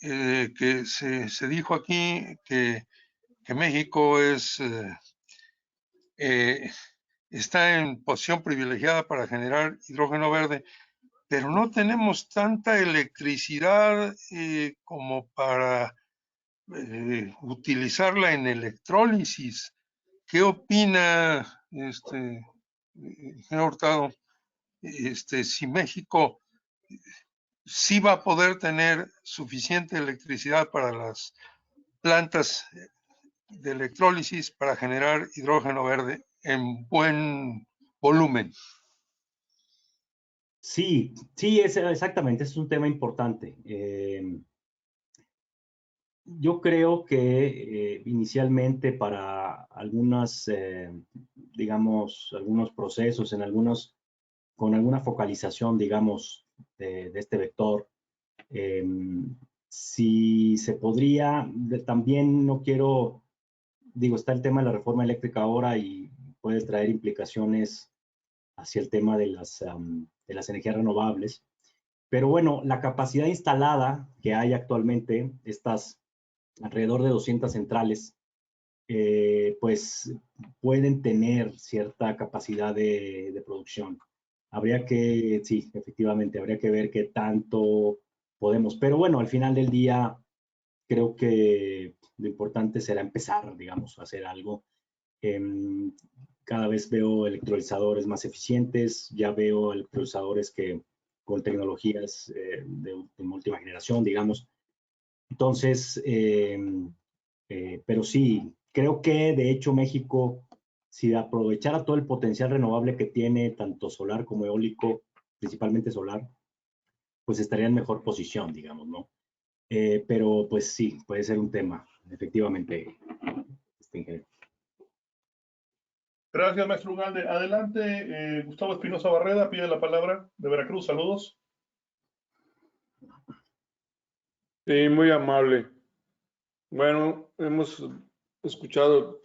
que se dijo aquí que México está en posición privilegiada para generar hidrógeno verde, pero no tenemos tanta electricidad como para utilizarla en electrólisis. ¿Qué opina, señor Hurtado? Si México sí va a poder tener suficiente electricidad para las plantas de electrólisis para generar hidrógeno verde en buen volumen. Sí, exactamente, es un tema importante. Yo creo que inicialmente para algunas, digamos, algunos procesos, con alguna focalización, digamos, de este vector, si se podría, también no quiero, digo, está el tema de la reforma eléctrica ahora y puede traer implicaciones hacia el tema de las energías renovables. Pero bueno, la capacidad instalada que hay actualmente, estas alrededor de 200 centrales, pues pueden tener cierta capacidad de producción. Habría que, sí, efectivamente, habría que ver qué tanto podemos. Pero bueno, al final del día, creo que lo importante será empezar, digamos, a hacer algo. Cada vez veo electrolizadores más eficientes, ya veo electrolizadores que con tecnologías de última generación, digamos. Entonces, pero sí, creo que de hecho México, si aprovechara todo el potencial renovable que tiene, tanto solar como eólico, principalmente solar, pues estaría en mejor posición, digamos, ¿no? Pero pues sí, puede ser un tema, efectivamente, ingeniero. Gracias, maestro Ugalde. Adelante, Gustavo Espinosa Barreda, pide la palabra, de Veracruz. Saludos. Sí, muy amable. Bueno, hemos escuchado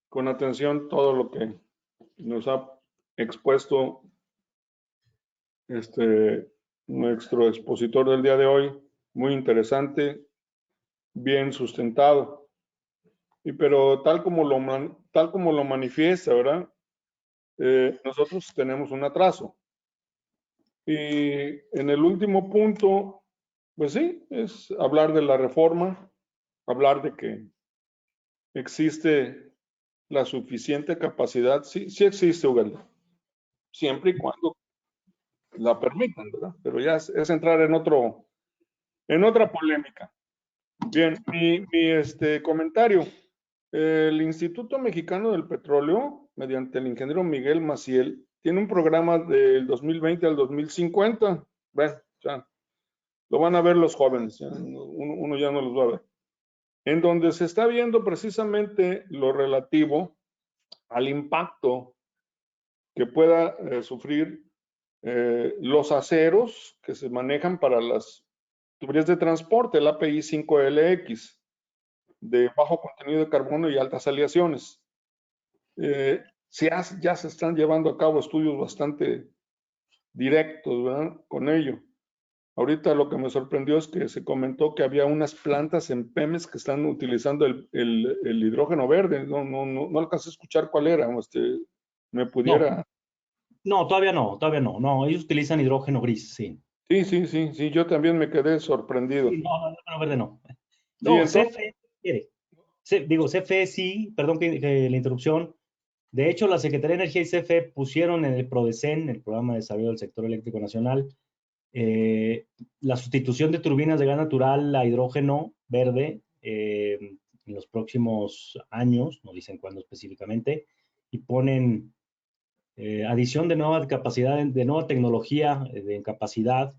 con atención todo lo que nos ha expuesto nuestro expositor del día de hoy. Muy interesante, bien sustentado. Pero tal como lo manifiesta, ¿verdad? Nosotros tenemos un atraso. Y en el último punto, pues sí, es hablar de la reforma, hablar de que existe la suficiente capacidad, sí existe, Ugalde, siempre y cuando la permitan, ¿verdad? Pero ya es entrar en otra polémica. Bien, mi comentario. El Instituto Mexicano del Petróleo, mediante el ingeniero Miguel Maciel, tiene un programa del 2020 al 2050. Bueno, ya lo van a ver los jóvenes, ya, uno ya no los va a ver. En donde se está viendo precisamente lo relativo al impacto que pueda sufrir los aceros que se manejan para las tuberías de transporte, el API 5LX, de bajo contenido de carbono y altas aleaciones. Ya se están llevando a cabo estudios bastante directos, ¿verdad? Con ello. Ahorita lo que me sorprendió es que se comentó que había unas plantas en Pemex que están utilizando el hidrógeno verde. No alcancé a escuchar cuál era. Me pudiera... No, todavía no. No, ellos utilizan hidrógeno gris, sí. Sí, yo también me quedé sorprendido. Sí, no, hidrógeno verde no. No, sí, CFE quiere. CFE sí, perdón que la interrupción. De hecho, la Secretaría de Energía y CFE pusieron en el PRODECEN, el Programa de Desarrollo del Sector Eléctrico Nacional, La sustitución de turbinas de gas natural a hidrógeno verde en los próximos años, no dicen cuándo específicamente, y ponen adición de nueva capacidad, de nueva tecnología en capacidad,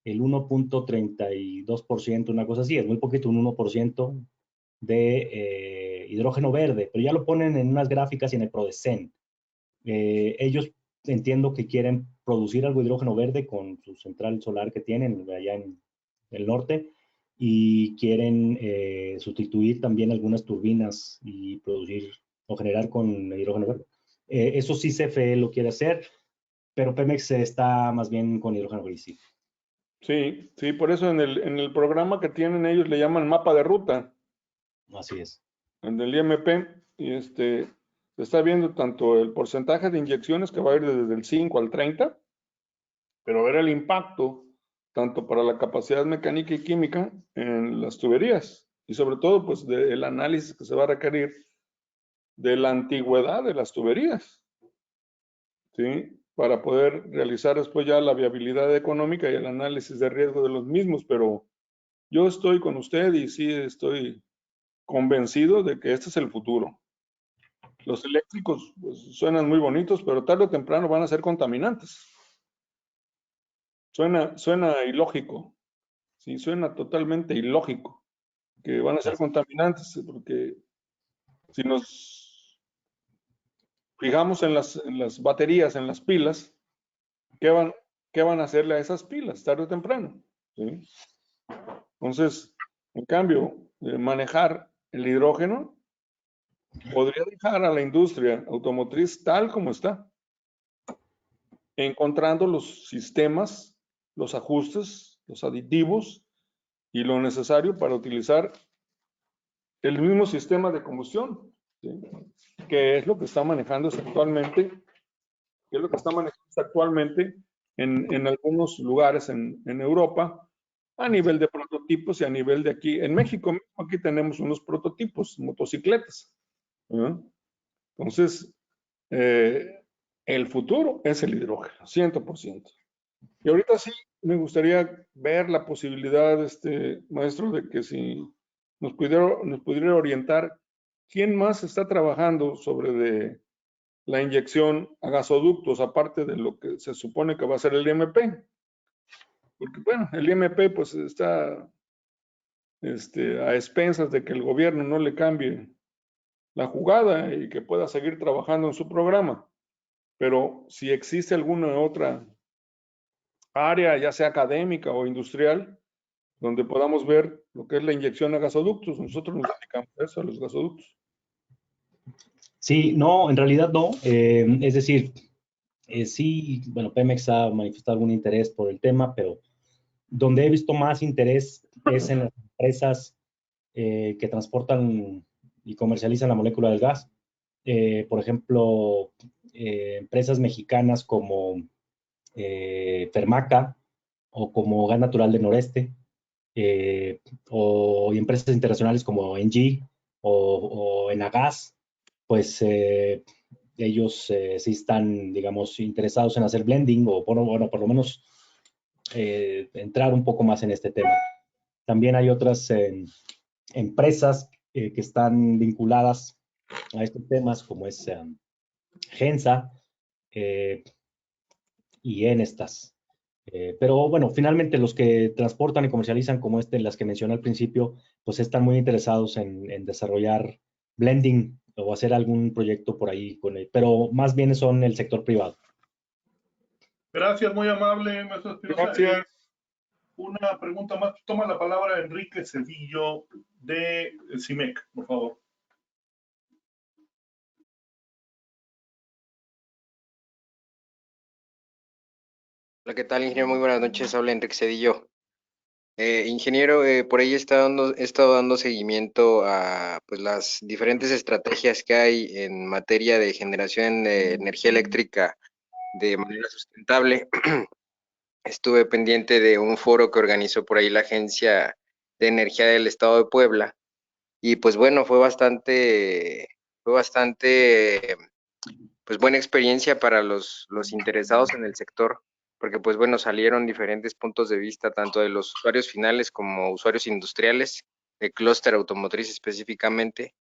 el 1.32%, una cosa así, es muy poquito, un 1% de hidrógeno verde, pero ya lo ponen en unas gráficas y en el PRODECEN. Ellos entiendo que quieren producir algo de hidrógeno verde con su central solar que tienen allá en el norte y quieren sustituir también algunas turbinas y producir o generar con hidrógeno verde. Eso sí CFE lo quiere hacer, pero Pemex está más bien con hidrógeno gris. Sí, sí, por eso en el programa que tienen ellos le llaman mapa de ruta, Así es. en el IMP, y se está viendo tanto el porcentaje de inyecciones que va a ir desde el 5 al 30, pero ver el impacto tanto para la capacidad mecánica y química en las tuberías, y sobre todo pues del análisis que se va a requerir de la antigüedad de las tuberías, ¿sí? Para poder realizar después ya la viabilidad económica y el análisis de riesgo de los mismos, pero yo estoy con usted y sí estoy convencido de que este es el futuro. Los eléctricos pues, suenan muy bonitos, pero tarde o temprano van a ser contaminantes. Suena ilógico, sí, suena totalmente ilógico que van a ser contaminantes, porque si nos fijamos en las baterías, en las pilas, ¿qué van a hacerle a esas pilas tarde o temprano? ¿Sí? Entonces, en cambio, manejar el hidrógeno podría dejar a la industria automotriz tal como está, encontrando los sistemas, los ajustes, los aditivos y lo necesario para utilizar el mismo sistema de combustión, ¿sí? Que es lo que está manejándose actualmente, en algunos lugares en Europa, a nivel de prototipos y a nivel de aquí. En México mismo aquí tenemos unos prototipos, motocicletas. Entonces, el futuro es el hidrógeno, 100%. Y ahorita sí me gustaría ver la posibilidad, maestro, de que si nos pudiera orientar, ¿quién más está trabajando sobre la inyección a gasoductos, aparte de lo que se supone que va a ser el IMP? Porque, bueno, el IMP pues está a expensas de que el gobierno no le cambie la jugada y que pueda seguir trabajando en su programa. Pero si existe alguna otra área, ya sea académica o industrial, donde podamos ver lo que es la inyección a gasoductos, nosotros nos dedicamos a eso, a los gasoductos. Sí, no, en realidad no. Es decir, sí, bueno, Pemex ha manifestado algún interés por el tema, pero donde he visto más interés es en las empresas que transportan y comercializan la molécula del gas. Por ejemplo, empresas mexicanas como Fermaca o como Gas Natural del Noreste, o empresas internacionales como Engie o Enagas, pues ellos sí están, digamos, interesados en hacer blending o, bueno, por lo menos entrar un poco más en este tema. También hay otras empresas que están vinculadas a estos temas, como es Gensa y Enestas. Pero bueno, finalmente los que transportan y comercializan como las que mencioné al principio, pues están muy interesados en desarrollar blending o hacer algún proyecto por ahí con él, pero más bien son el sector privado. Gracias, muy amable, maestro Espinosa. Gracias. Una pregunta más. Toma la palabra Enrique Cedillo de CIMEC, por favor. Hola, ¿qué tal, ingeniero? Muy buenas noches. Habla Enrique Cedillo. Ingeniero, por ahí he estado dando seguimiento a pues, las diferentes estrategias que hay en materia de generación de energía eléctrica de manera sustentable. Estuve pendiente de un foro que organizó por ahí la Agencia de Energía del Estado de Puebla y pues bueno, fue bastante pues buena experiencia para los interesados en el sector. porque pues bueno, salieron diferentes puntos de vista, tanto de los usuarios finales como usuarios industriales, de clúster automotriz específicamente,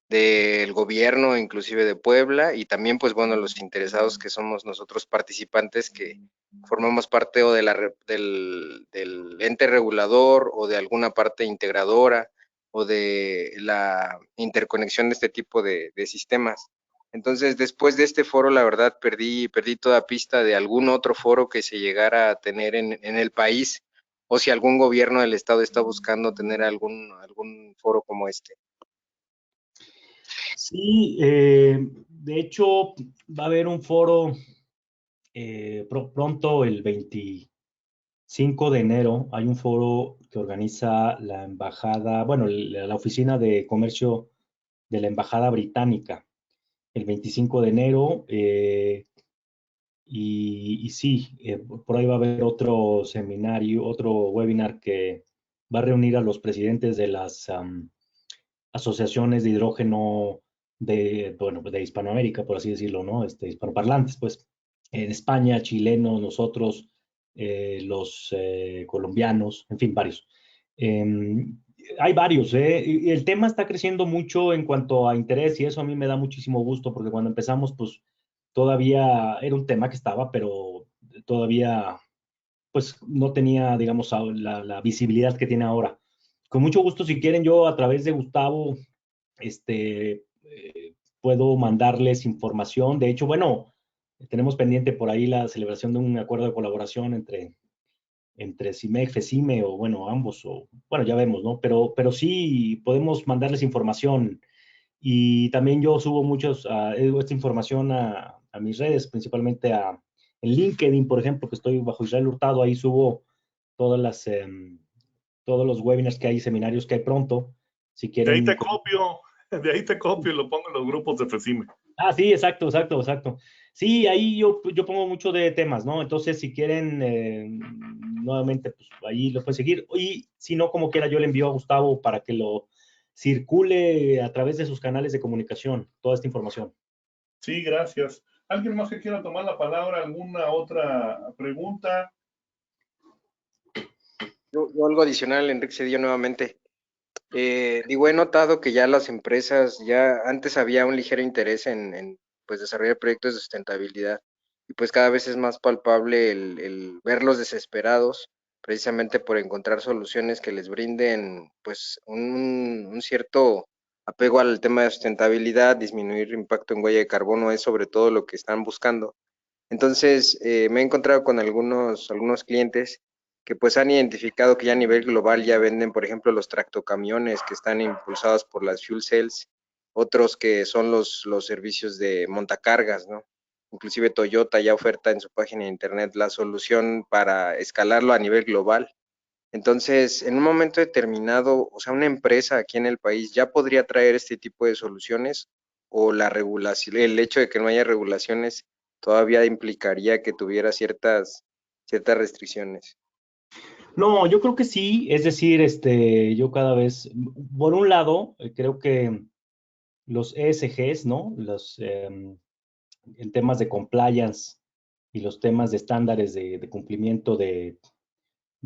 del gobierno, inclusive de Puebla, y también, pues bueno, los interesados que somos nosotros participantes que formamos parte o de del ente regulador o de alguna parte integradora o de la interconexión de este tipo de sistemas. Entonces, después de este foro, la verdad, perdí toda pista de algún otro foro que se llegara a tener en el país, o si algún gobierno del estado está buscando tener algún foro como este. Sí, de hecho va a haber un foro pronto, el 25 de enero. Hay un foro que organiza la embajada, bueno, la oficina de comercio de la embajada británica, el 25 de enero. Y sí, por ahí va a haber otro seminario, otro webinar que va a reunir a los presidentes de las asociaciones de hidrógeno bueno, de Hispanoamérica, por así decirlo, ¿no? Hispanoparlantes, pues, en España, chilenos, nosotros, los colombianos, en fin, varios. Hay varios, y el tema está creciendo mucho en cuanto a interés y eso a mí me da muchísimo gusto porque cuando empezamos, pues, todavía era un tema que estaba, pero todavía, pues, no tenía, digamos, la visibilidad que tiene ahora. Con mucho gusto, si quieren, yo a través de Gustavo, puedo mandarles información. De hecho, bueno, tenemos pendiente por ahí la celebración de un acuerdo de colaboración entre CIMEC, FECIME, o bueno, ambos, o bueno, ya vemos, ¿no? Pero sí podemos mandarles información. Y también yo subo esta información a mis redes, principalmente en LinkedIn, por ejemplo, que estoy bajo Israel Hurtado. Ahí subo todas todos los webinars que hay, seminarios que hay pronto. Si De ahí quieren. te copio, de ahí te copio y lo pongo en los grupos de FECIME. Ah, sí, exacto, exacto, exacto. Sí, ahí yo pongo mucho de temas, ¿no? Entonces, si quieren, nuevamente, pues ahí lo pueden seguir. Y si no, como quiera, yo le envío a Gustavo para que lo circule a través de sus canales de comunicación, toda esta información. Sí, gracias. ¿Alguien más que quiera tomar la palabra? ¿Alguna otra pregunta? Yo algo adicional, Enrique Cedillo, nuevamente. Digo, he notado que ya las empresas, ya antes había un ligero interés en pues desarrollar proyectos de sustentabilidad y pues cada vez es más palpable el verlos desesperados precisamente por encontrar soluciones que les brinden pues un cierto apego al tema de sustentabilidad, disminuir impacto en huella de carbono es sobre todo lo que están buscando. Entonces, me he encontrado con algunos clientes que pues han identificado que ya a nivel global ya venden, por ejemplo, los tractocamiones que están impulsados por las fuel cells, otros que son los servicios de montacargas, ¿no? Inclusive Toyota ya oferta en su página de internet la solución para escalarlo a nivel global. Entonces, en un momento determinado, o sea, una empresa aquí en el país ya podría traer este tipo de soluciones o la regulación, el hecho de que no haya regulaciones todavía implicaría que tuviera ciertas restricciones. No, yo creo que sí, es decir, yo cada vez, por un lado, creo que los ESGs, ¿no? En temas de compliance y los temas de estándares de cumplimiento de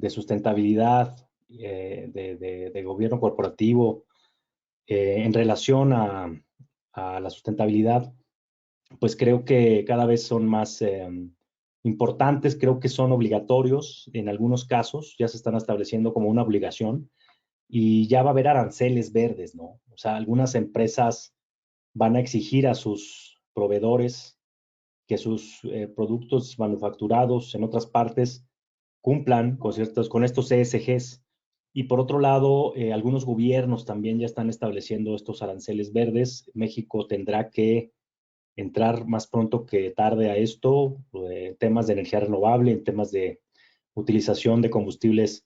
sustentabilidad, de gobierno corporativo, en relación a la sustentabilidad, pues creo que cada vez son más importantes, creo que son obligatorios en algunos casos, ya se están estableciendo como una obligación y ya va a haber aranceles verdes, ¿no? O sea, algunas empresas van a exigir a sus proveedores que sus productos manufacturados en otras partes cumplan con estos ESGs. Y por otro lado, algunos gobiernos también ya están estableciendo estos aranceles verdes. México tendrá que entrar más pronto que tarde a esto, en temas de energía renovable, en temas de utilización de combustibles,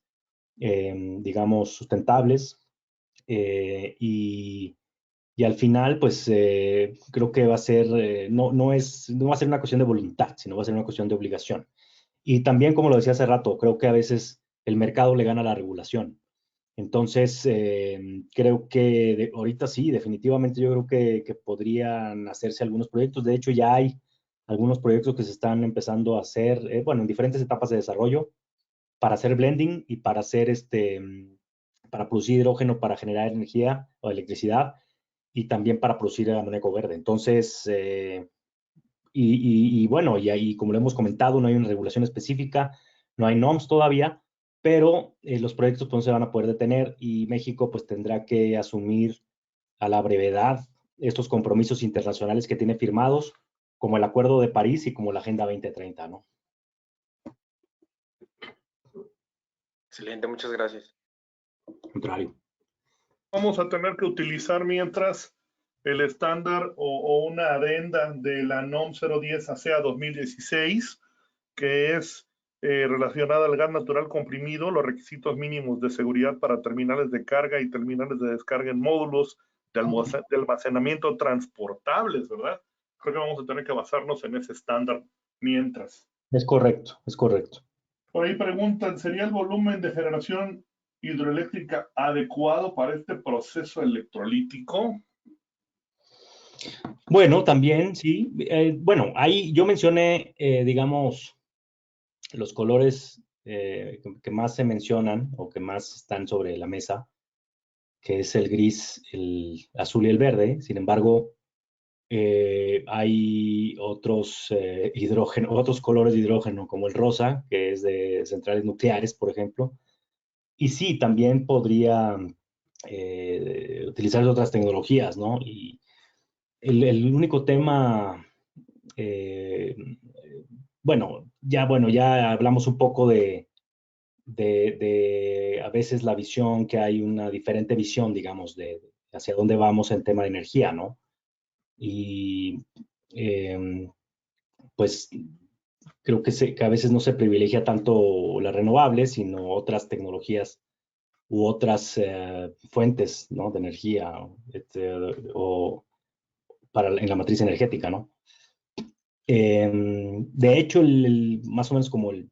digamos, sustentables. Y al final, pues creo que va a ser, no va a ser una cuestión de voluntad, sino va a ser una cuestión de obligación. Y también, como lo decía hace rato, creo que a veces el mercado le gana a la regulación. Entonces, creo que ahorita sí, definitivamente yo creo que podrían hacerse algunos proyectos. De hecho, ya hay algunos proyectos que se están empezando a hacer, bueno, en diferentes etapas de desarrollo para hacer blending y para hacer para producir hidrógeno para generar energía o electricidad y también para producir amoníaco verde. Entonces, bueno, y ahí, como lo hemos comentado, no hay una regulación específica, no hay NOMS todavía, pero los proyectos pues, no se van a poder detener y México pues tendrá que asumir a la brevedad estos compromisos internacionales que tiene firmados, como el Acuerdo de París y como la Agenda 2030, ¿no? Excelente, muchas gracias. Al contrario. Vamos a tener que utilizar mientras el estándar o una adenda de la NOM 010 ASEA 2016, que es relacionada al gas natural comprimido, los requisitos mínimos de seguridad para terminales de carga y terminales de descarga en módulos de almacenamiento transportables, ¿verdad? Creo que vamos a tener que basarnos en ese estándar mientras. Es correcto, es correcto. Por ahí preguntan, ¿sería el volumen de generación hidroeléctrica adecuado para este proceso electrolítico? Bueno, también, sí. Bueno, ahí yo mencioné, digamos, los colores que más se mencionan o que más están sobre la mesa, que es el gris, el azul y el verde. Sin embargo, hay otros otros colores de hidrógeno, como el rosa, que es de centrales nucleares, por ejemplo. Y sí, también podría utilizar otras tecnologías, ¿no? Y el único tema, eh, bueno, ya hablamos un poco de a veces la visión, que hay una diferente visión, digamos, de hacia dónde vamos en tema de energía, ¿no? Y pues creo que a veces no se privilegia tanto las renovables, sino otras tecnologías u otras fuentes, ¿no? De energía o en la matriz energética, ¿no? De hecho, más o menos como el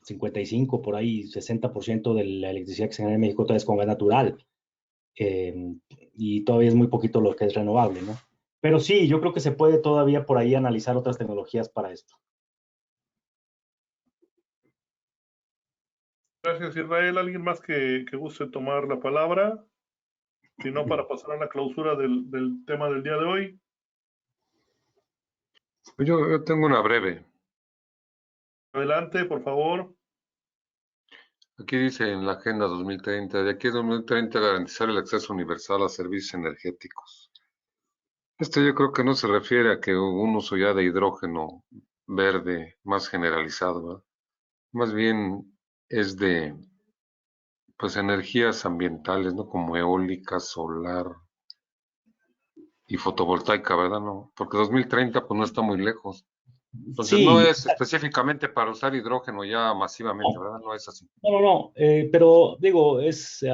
55, por ahí 60% de la electricidad que se genera en México todavía es con gas natural. Y todavía es muy poquito lo que es renovable, ¿no? Pero sí, yo creo que se puede todavía por ahí analizar otras tecnologías para esto. Gracias, Israel. ¿Alguien más que guste tomar la palabra? Si no, para pasar a la clausura del tema del día de hoy. Yo tengo una breve. Adelante, por favor. Aquí dice en la Agenda 2030, de aquí a 2030 garantizar el acceso universal a servicios energéticos. Esto yo creo que no se refiere a que un uso ya de hidrógeno verde más generalizado, ¿verdad? Más bien es de pues energías ambientales, ¿no? Como eólica, solar y fotovoltaica, ¿verdad? No, porque 2030 pues no está muy lejos. Entonces no Sí, es específicamente para usar hidrógeno ya masivamente, no, ¿verdad? No es así. no, pero digo, es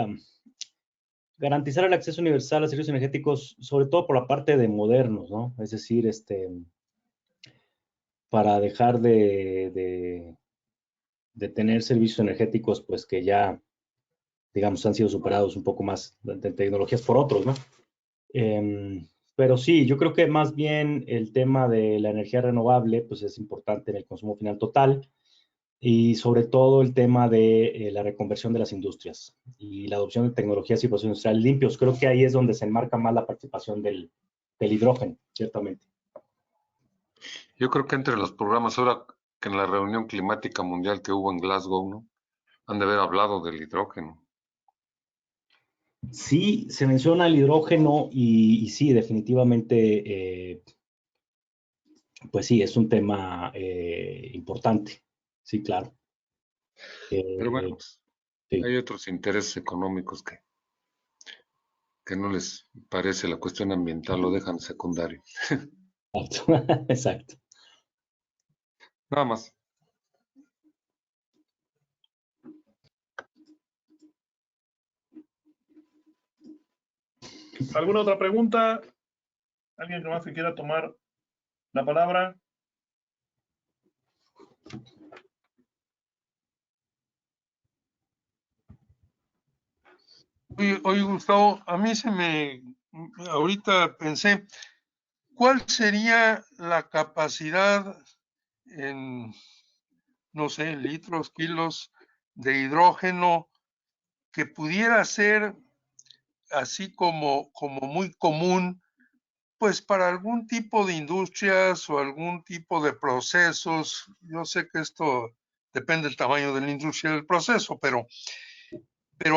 garantizar el acceso universal a servicios energéticos, sobre todo por la parte de modernos, ¿no? Es decir, para dejar de tener servicios energéticos, pues que ya, digamos, han sido superados un poco más de tecnologías por otros, ¿no? Pero sí, yo creo que más bien el tema de la energía renovable, pues es importante en el consumo final total y sobre todo el tema de la reconversión de las industrias y la adopción de tecnologías y procesos industriales limpios. Creo que ahí es donde se enmarca más la participación del hidrógeno, ciertamente. Yo creo que entre los programas, ahora que en la reunión climática mundial que hubo en Glasgow, ¿no? Han de haber hablado del hidrógeno. Sí, se menciona el hidrógeno y sí, definitivamente, pues sí, es un tema importante. Sí, claro. Pero bueno, pues, Sí, hay otros intereses económicos que no les parece la cuestión ambiental, lo dejan secundario. exacto. Exacto. Nada más. ¿Alguna otra pregunta? ¿Alguien que más se quiera tomar la palabra? Oye, Gustavo, a mí ahorita pensé, ¿cuál sería la capacidad en, no sé, litros, kilos de hidrógeno que pudiera ser así como muy común, pues para algún tipo de industrias o algún tipo de procesos? Yo sé que esto depende del tamaño de la industria y del proceso, pero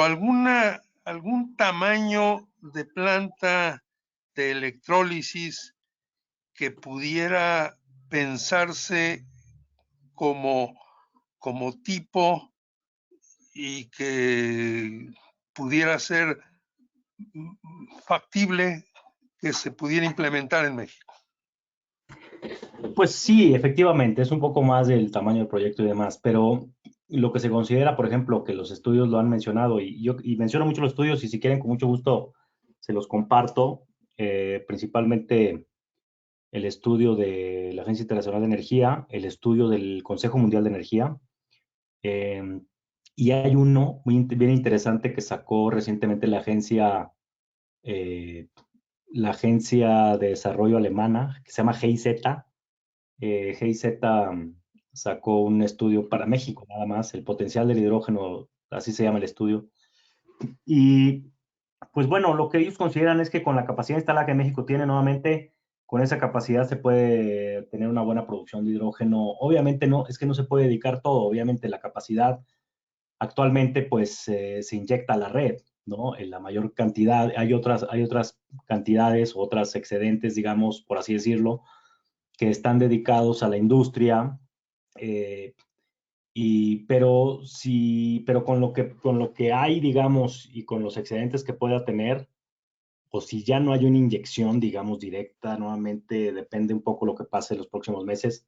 algún tamaño de planta de electrólisis que pudiera pensarse como tipo y que pudiera ser factible que se pudiera implementar en México. Pues sí, efectivamente, es un poco más del tamaño del proyecto y demás, pero lo que se considera, por ejemplo, que los estudios lo han mencionado, y menciono mucho los estudios, y si quieren, con mucho gusto se los comparto, principalmente el estudio de la Agencia Internacional de Energía, el estudio del Consejo Mundial de Energía, y hay uno bien interesante que sacó recientemente la agencia de desarrollo alemana, que se llama GIZ. GIZ sacó un estudio para México, nada más, el potencial del hidrógeno, así se llama el estudio. Y pues bueno, lo que ellos consideran es que con la capacidad instalada que México tiene, nuevamente, con esa capacidad se puede tener una buena producción de hidrógeno. Obviamente no, es que no se puede dedicar todo, obviamente la capacidad actualmente pues se inyecta a la red, ¿no? En la mayor cantidad, hay otras cantidades, otras excedentes, digamos, por así decirlo, que están dedicados a la industria, pero con lo que hay, digamos, y con los excedentes que pueda tener, o si ya no hay una inyección, digamos, directa, nuevamente depende un poco lo que pase en los próximos meses,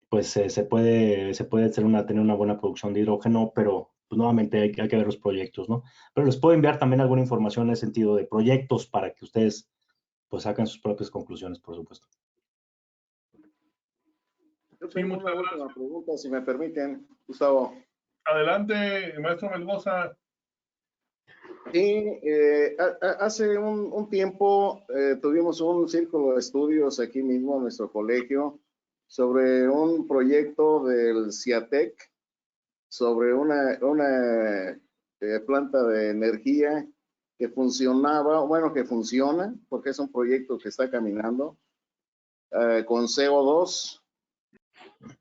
pues se puede tener una buena producción de hidrógeno, pero pues, nuevamente hay que ver los proyectos, ¿no? Pero les puedo enviar también alguna información en el sentido de proyectos para que ustedes pues saquen sus propias conclusiones, por supuesto. Yo tengo una última pregunta, si me permiten, Gustavo. Adelante, maestro Melgoza. Sí, hace un tiempo tuvimos un círculo de estudios aquí mismo en nuestro colegio sobre un proyecto del CIATEC, sobre una planta de energía que funcionaba, bueno, que funciona, porque es un proyecto que está caminando, con CO2.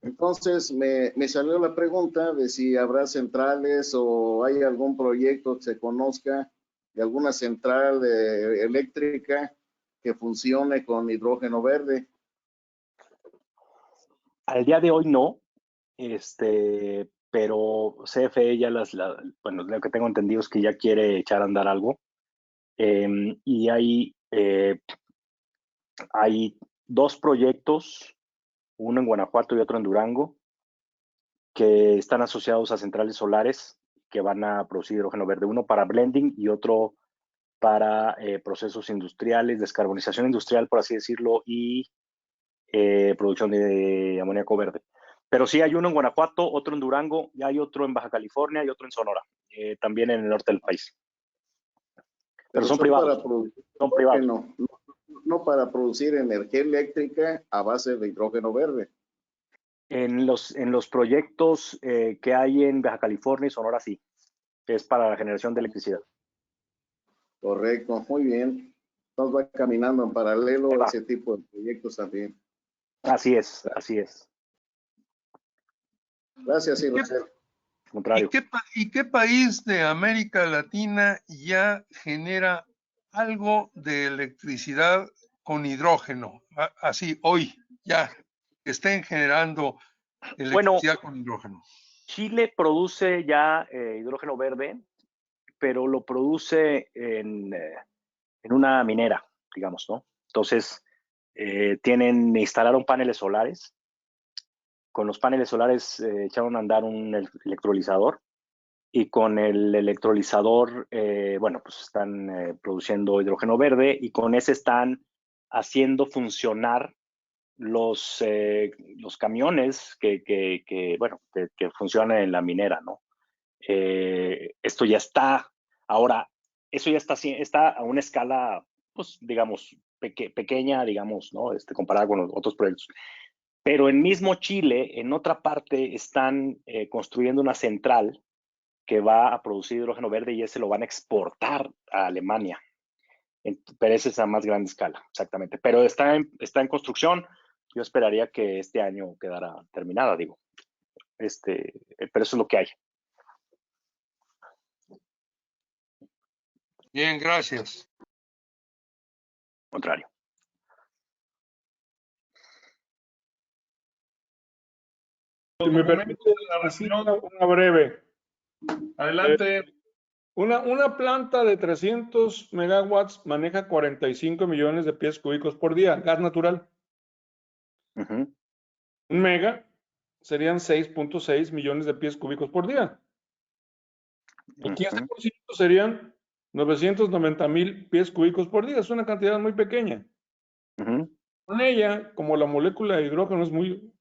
Entonces me salió la pregunta de si habrá centrales o hay algún proyecto que se conozca de alguna central eléctrica que funcione con hidrógeno verde. Al día de hoy no, pero CFE ya bueno, lo que tengo entendido es que ya quiere echar a andar algo. Y hay dos proyectos, uno en Guanajuato y otro en Durango, que están asociados a centrales solares que van a producir hidrógeno verde, uno para blending y otro para procesos industriales, descarbonización industrial, por así decirlo, y producción de amoníaco verde. Pero sí hay uno en Guanajuato, otro en Durango, y hay otro en Baja California y otro en Sonora, también en el norte del país. Pero son privados. Son privados. No para producir energía eléctrica a base de hidrógeno verde. En los proyectos que hay en Baja California y Sonora, sí, es para la generación de electricidad. Correcto, muy bien. Entonces va caminando en paralelo ese tipo de proyectos también. Así es, así es. Gracias, Israel. Contrario. ¿Y qué país de América Latina ya genera algo de electricidad con hidrógeno? Así, hoy, ya, estén generando electricidad con hidrógeno. Chile produce ya hidrógeno verde, pero lo produce en una minera, digamos, ¿no? Entonces, instalaron paneles solares. Con los paneles solares echaron a andar un electrolizador, y con el electrolizador, bueno, pues están produciendo hidrógeno verde, y con ese están haciendo funcionar los camiones que funcionan en la minera, ¿no? Esto ya está, ahora, eso ya está a una escala, pues, digamos, pequeña, digamos, ¿no? Comparada con los otros proyectos. Pero en mismo Chile, en otra parte, están construyendo una central que va a producir hidrógeno verde y ese lo van a exportar a Alemania. Pero esa es a más grande escala, exactamente. Pero está en construcción. Yo esperaría que este año quedara terminada, digo. Pero eso es lo que hay. Bien, gracias. Contrario. Si me permite, una breve. Adelante. Una planta de 300 megawatts maneja 45 millones de pies cúbicos por día, gas natural. Uh-huh. Un mega serían 6.6 millones de pies cúbicos por día. El 15% serían 990,000 pies cúbicos por día. Es una cantidad muy pequeña. Uh-huh. Con ella, como la molécula de hidrógeno es muy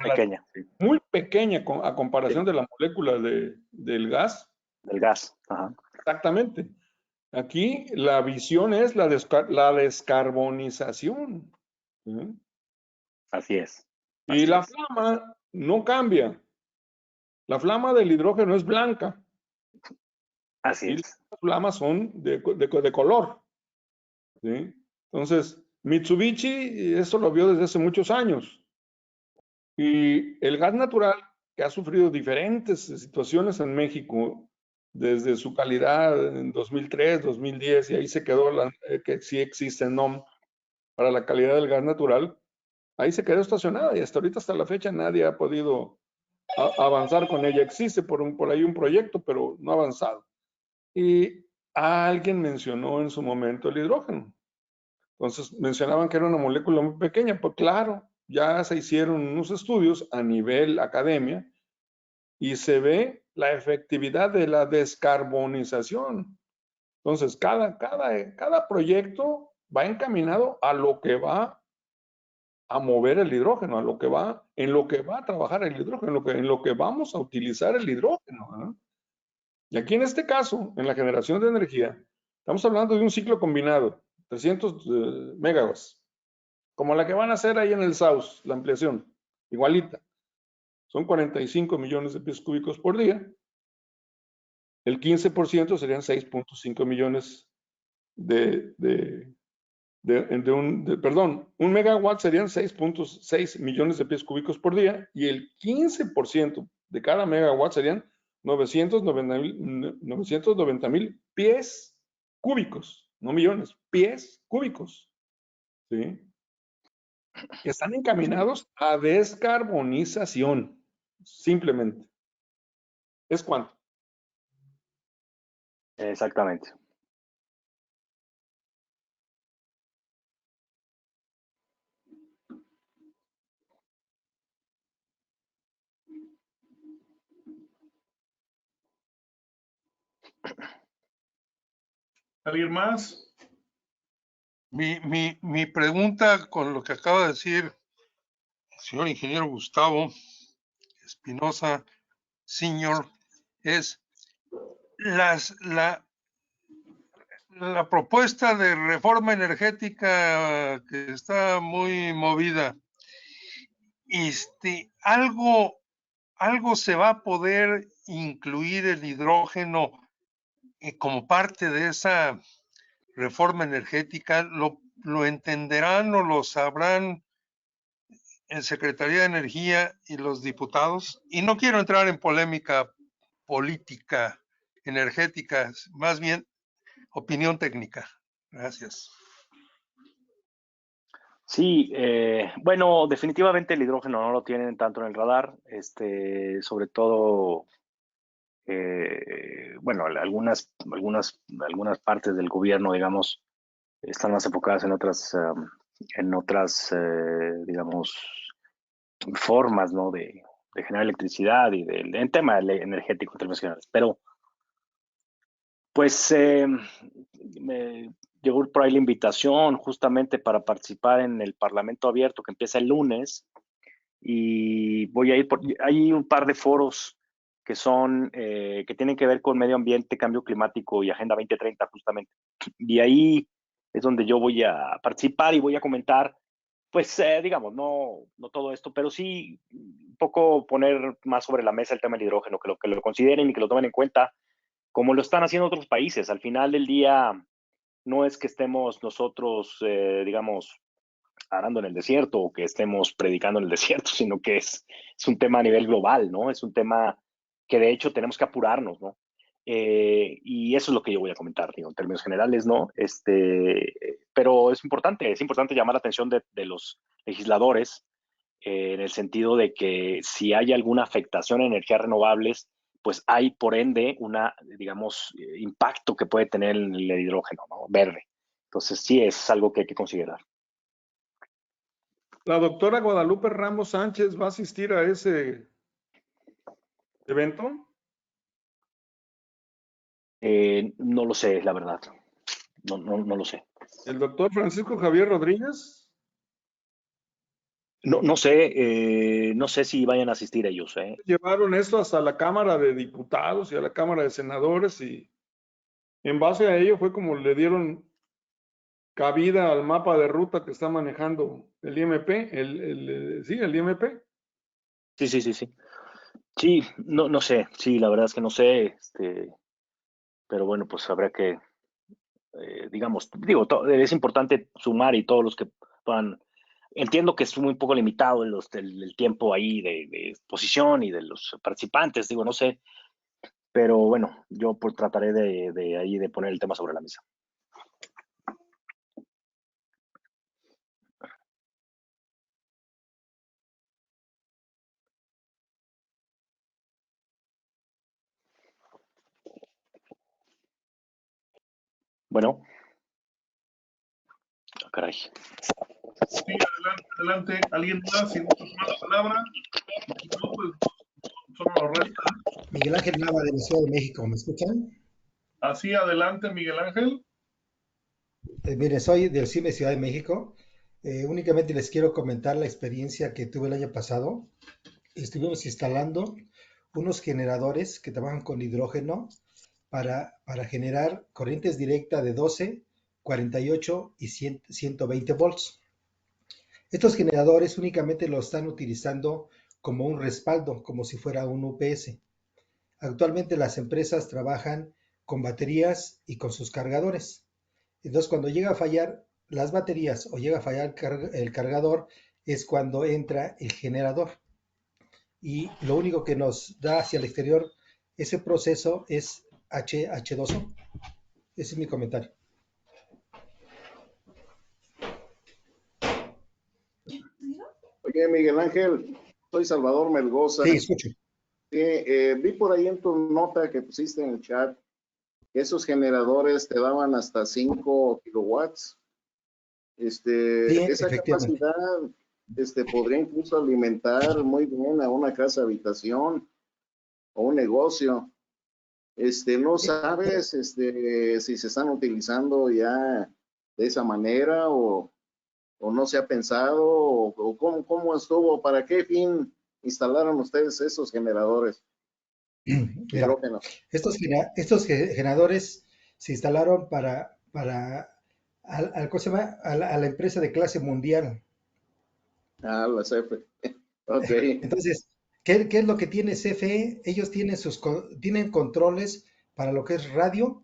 pequeña, sí. Muy pequeña a comparación de la molécula del gas. Del gas. Ajá. Exactamente. Aquí la visión es la descarbonización. ¿Sí? Así es. Y la flama no cambia. La flama del hidrógeno es blanca. Así Y es. las flamas son de color. ¿Sí? Entonces, Mitsubishi, eso lo vio desde hace muchos años. Y el gas natural, que ha sufrido diferentes situaciones en México, desde su calidad en 2003, 2010, y ahí se quedó que sí existe NOM para la calidad del gas natural, ahí se quedó estacionada y hasta ahorita, hasta la fecha, nadie ha podido avanzar con ella. Existe por ahí un proyecto, pero no ha avanzado. Y alguien mencionó en su momento el hidrógeno. Entonces, mencionaban que era una molécula muy pequeña. Pues claro, ya se hicieron unos estudios a nivel academia y se ve la efectividad de la descarbonización. Entonces, cada proyecto va encaminado a lo que va a mover el hidrógeno, en lo que va a trabajar el hidrógeno, en lo que vamos a utilizar el hidrógeno, ¿no? Y aquí en este caso, en la generación de energía, estamos hablando de un ciclo combinado, 300 megawatts, como la que van a hacer ahí en el South, la ampliación, igualita. Son 45 millones de pies cúbicos por día. El 15% serían 6.5 millones perdón, un megawatt serían 6.6 millones de pies cúbicos por día y el 15% de cada megawatt serían 990,000 pies cúbicos, no millones, pies cúbicos, ¿sí? Que están encaminados a descarbonización, simplemente. ¿Es cuánto? Exactamente. ¿Alguien más? Mi pregunta con lo que acaba de decir el señor ingeniero Gustavo Espinosa, Senior, es la propuesta de reforma energética que está muy movida. Algo se va a poder incluir el hidrógeno como parte de esa reforma energética. ¿Lo entenderán o lo sabrán en Secretaría de Energía y los diputados? Y no quiero entrar en polémica política energética, más bien opinión técnica. Gracias. Sí, bueno, definitivamente el hidrógeno no lo tienen tanto en el radar, sobre todo, bueno, algunas partes del gobierno, digamos, están más enfocadas en otras, digamos, formas, ¿no? de generar electricidad y en tema energético internacional. Pero, pues, me llegó por ahí la invitación justamente para participar en el Parlamento Abierto que empieza el lunes y voy a ir hay un par de foros que que tienen que ver con medio ambiente, cambio climático y Agenda 2030 justamente. Y ahí es donde yo voy a participar y voy a comentar, pues, digamos, no todo esto, pero sí un poco poner más sobre la mesa el tema del hidrógeno, que lo consideren y que lo tomen en cuenta, como lo están haciendo otros países. Al final del día, no es que estemos nosotros, digamos, arando en el desierto o que estemos predicando en el desierto, sino que es un tema a nivel global, ¿no? Es un tema que de hecho tenemos que apurarnos, ¿no? Y eso es lo que yo voy a comentar, digo, en términos generales, ¿no? Pero es importante llamar la atención de los legisladores en el sentido de que si hay alguna afectación a energías renovables, pues hay por ende una, digamos, impacto que puede tener el hidrógeno, ¿no? Verde. Entonces sí es algo que hay que considerar. La doctora Guadalupe Ramos Sánchez va a asistir a ese evento. No lo sé, la verdad. No lo sé. El doctor Francisco Javier Rodríguez. No sé si vayan a asistir ellos. Llevaron esto hasta la Cámara de Diputados y a la Cámara de Senadores y en base a ello fue como le dieron cabida al mapa de ruta que está manejando el IMP, sí, el IMP. Sí. Sí, no sé. Sí, la verdad es que no sé. Pero bueno, pues habrá que, es importante sumar y todos los que puedan. Entiendo que es muy poco limitado el tiempo ahí de exposición y de los participantes, digo, no sé, pero bueno, yo pues trataré de ahí de poner el tema sobre la mesa. Bueno. Caray. Sí, adelante. ¿Alguien más? Si gusta tomar la palabra. Si no, pues solo nos resta. Miguel Ángel Nava de la Ciudad de México, ¿me escuchan? Así, adelante, Miguel Ángel. Mire, soy del CIME Ciudad de México. Únicamente les quiero comentar la experiencia que tuve el año pasado. Estuvimos instalando unos generadores que trabajan con hidrógeno para generar corrientes directas de 12, 48 y 120 volts. Estos generadores únicamente lo están utilizando como un respaldo, como si fuera un UPS. Actualmente las empresas trabajan con baterías y con sus cargadores. Entonces, cuando llega a fallar las baterías o llega a fallar el cargador, es cuando entra el generador. Y lo único que nos da hacia el exterior ese proceso es H2O. Ese es mi comentario. Oye, Miguel Ángel, soy Salvador Melgoza. Sí, escucho. Vi por ahí en tu nota que pusiste en el chat que esos generadores te daban hasta 5 kilowatts. Sí, Esa capacidad podría incluso alimentar muy bien a una casa habitación o un negocio. ¿No sabes si se están utilizando ya de esa manera o no se ha pensado o cómo estuvo? ¿Para qué fin instalaron ustedes esos generadores? Mira, estos generadores se instalaron para ¿cómo se llama? A la empresa de clase mundial. Ah, la CFE. Ok. Entonces, ¿qué es lo que tiene CFE? Ellos tienen controles para lo que es radio,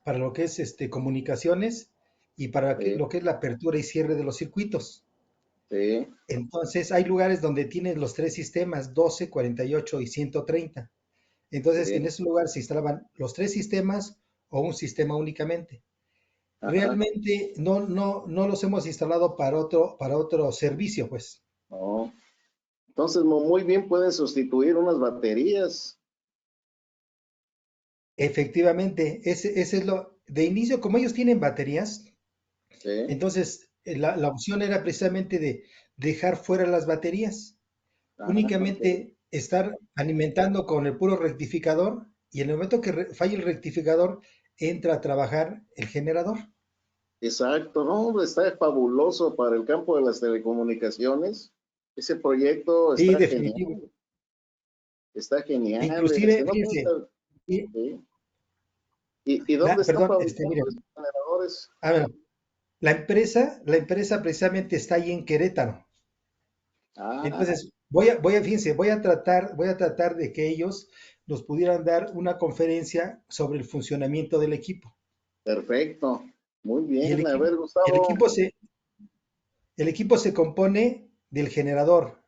para lo que es comunicaciones y para Sí. lo que es la apertura y cierre de los circuitos. Sí. Entonces, hay lugares donde tienen los tres sistemas, 12, 48 y 130. Entonces, Sí. en ese lugar se instalaban los tres sistemas o un sistema únicamente. Ajá. Realmente no los hemos instalado para otro servicio, pues. No. Entonces, muy bien pueden sustituir unas baterías. Efectivamente, ese es lo de inicio, como ellos tienen baterías, Sí. entonces la opción era precisamente de dejar fuera las baterías, Ajá, únicamente estar alimentando con el puro rectificador y en el momento que falle el rectificador, entra a trabajar el generador. Exacto, no, está fabuloso para el campo de las telecomunicaciones. Ese proyecto Sí, está definitivo. genial. Está genial. Inclusive, No fíjense, piensa- ¿Y dónde están perdón, fabricando miren, esos generadores? bueno, La empresa precisamente está ahí en Querétaro. Ah, Entonces, fíjense, voy a tratar de que ellos nos pudieran dar una conferencia sobre el funcionamiento del equipo. perfecto. Muy Y bien. A ver, el Gustavo. equipo se compone del generador,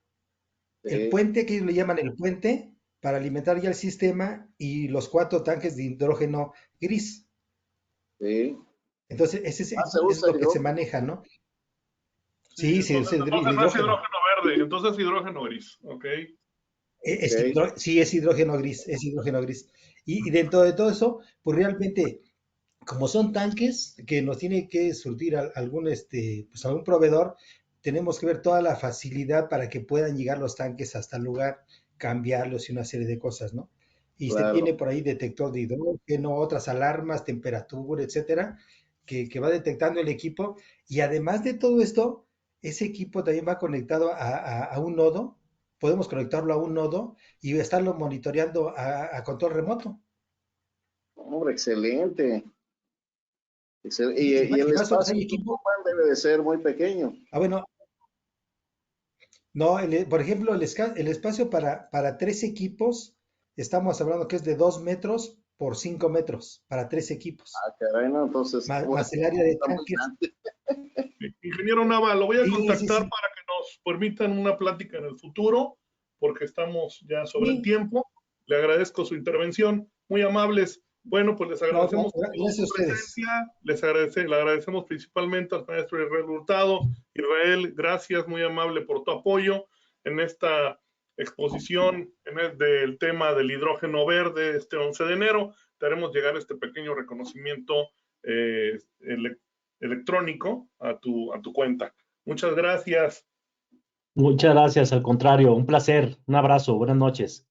el Sí, puente, que ellos le llaman el puente, para alimentar ya el sistema, y los 4 tanques de hidrógeno gris. sí. Entonces, ese Se es usa lo que se hidrógeno. maneja, ¿no? Sí, Sí, sí, entonces, el entonces no es hidrógeno. hidrógeno verde, entonces es hidrógeno gris, ¿ok? Ok. Sí, es hidrógeno gris, es hidrógeno gris. Y dentro de todo eso, pues realmente, como son tanques que nos tiene que surtir pues algún proveedor, tenemos que ver toda la facilidad para que puedan llegar los tanques hasta el lugar, cambiarlos y una serie de cosas, ¿no? Y se Claro. tiene por ahí detector de hidrógeno, otras alarmas, temperatura, etcétera, que va detectando el equipo. Y además de todo esto, ese equipo también va conectado a un nodo. Podemos conectarlo a un nodo y estarlo monitoreando a control remoto. Hombre, excelente. Y Y el más o menos espacio hay que equipo. ocupan debe de ser muy pequeño. Bueno, no, por ejemplo, el espacio para 3 equipos, estamos hablando que es de 2 metros por 5 metros para 3 equipos, Ah, caray, no, entonces, más el área de está muy tanques. grande. Ingeniero Nava, lo voy a Sí, sí, contactar sí, para que nos permitan una plática en el futuro, porque estamos ya sobre el sí. tiempo. Le agradezco su intervención, muy amables. Bueno, pues les No, agradecemos gracias a su ustedes. presencia, le agradecemos principalmente al maestro Israel Hurtado. Israel, gracias, muy amable por tu apoyo en esta exposición del tema del hidrógeno verde este 11 de enero. Te haremos llegar este pequeño reconocimiento electrónico a tu cuenta. Muchas gracias. Muchas gracias, al contrario, un placer, un abrazo, buenas noches.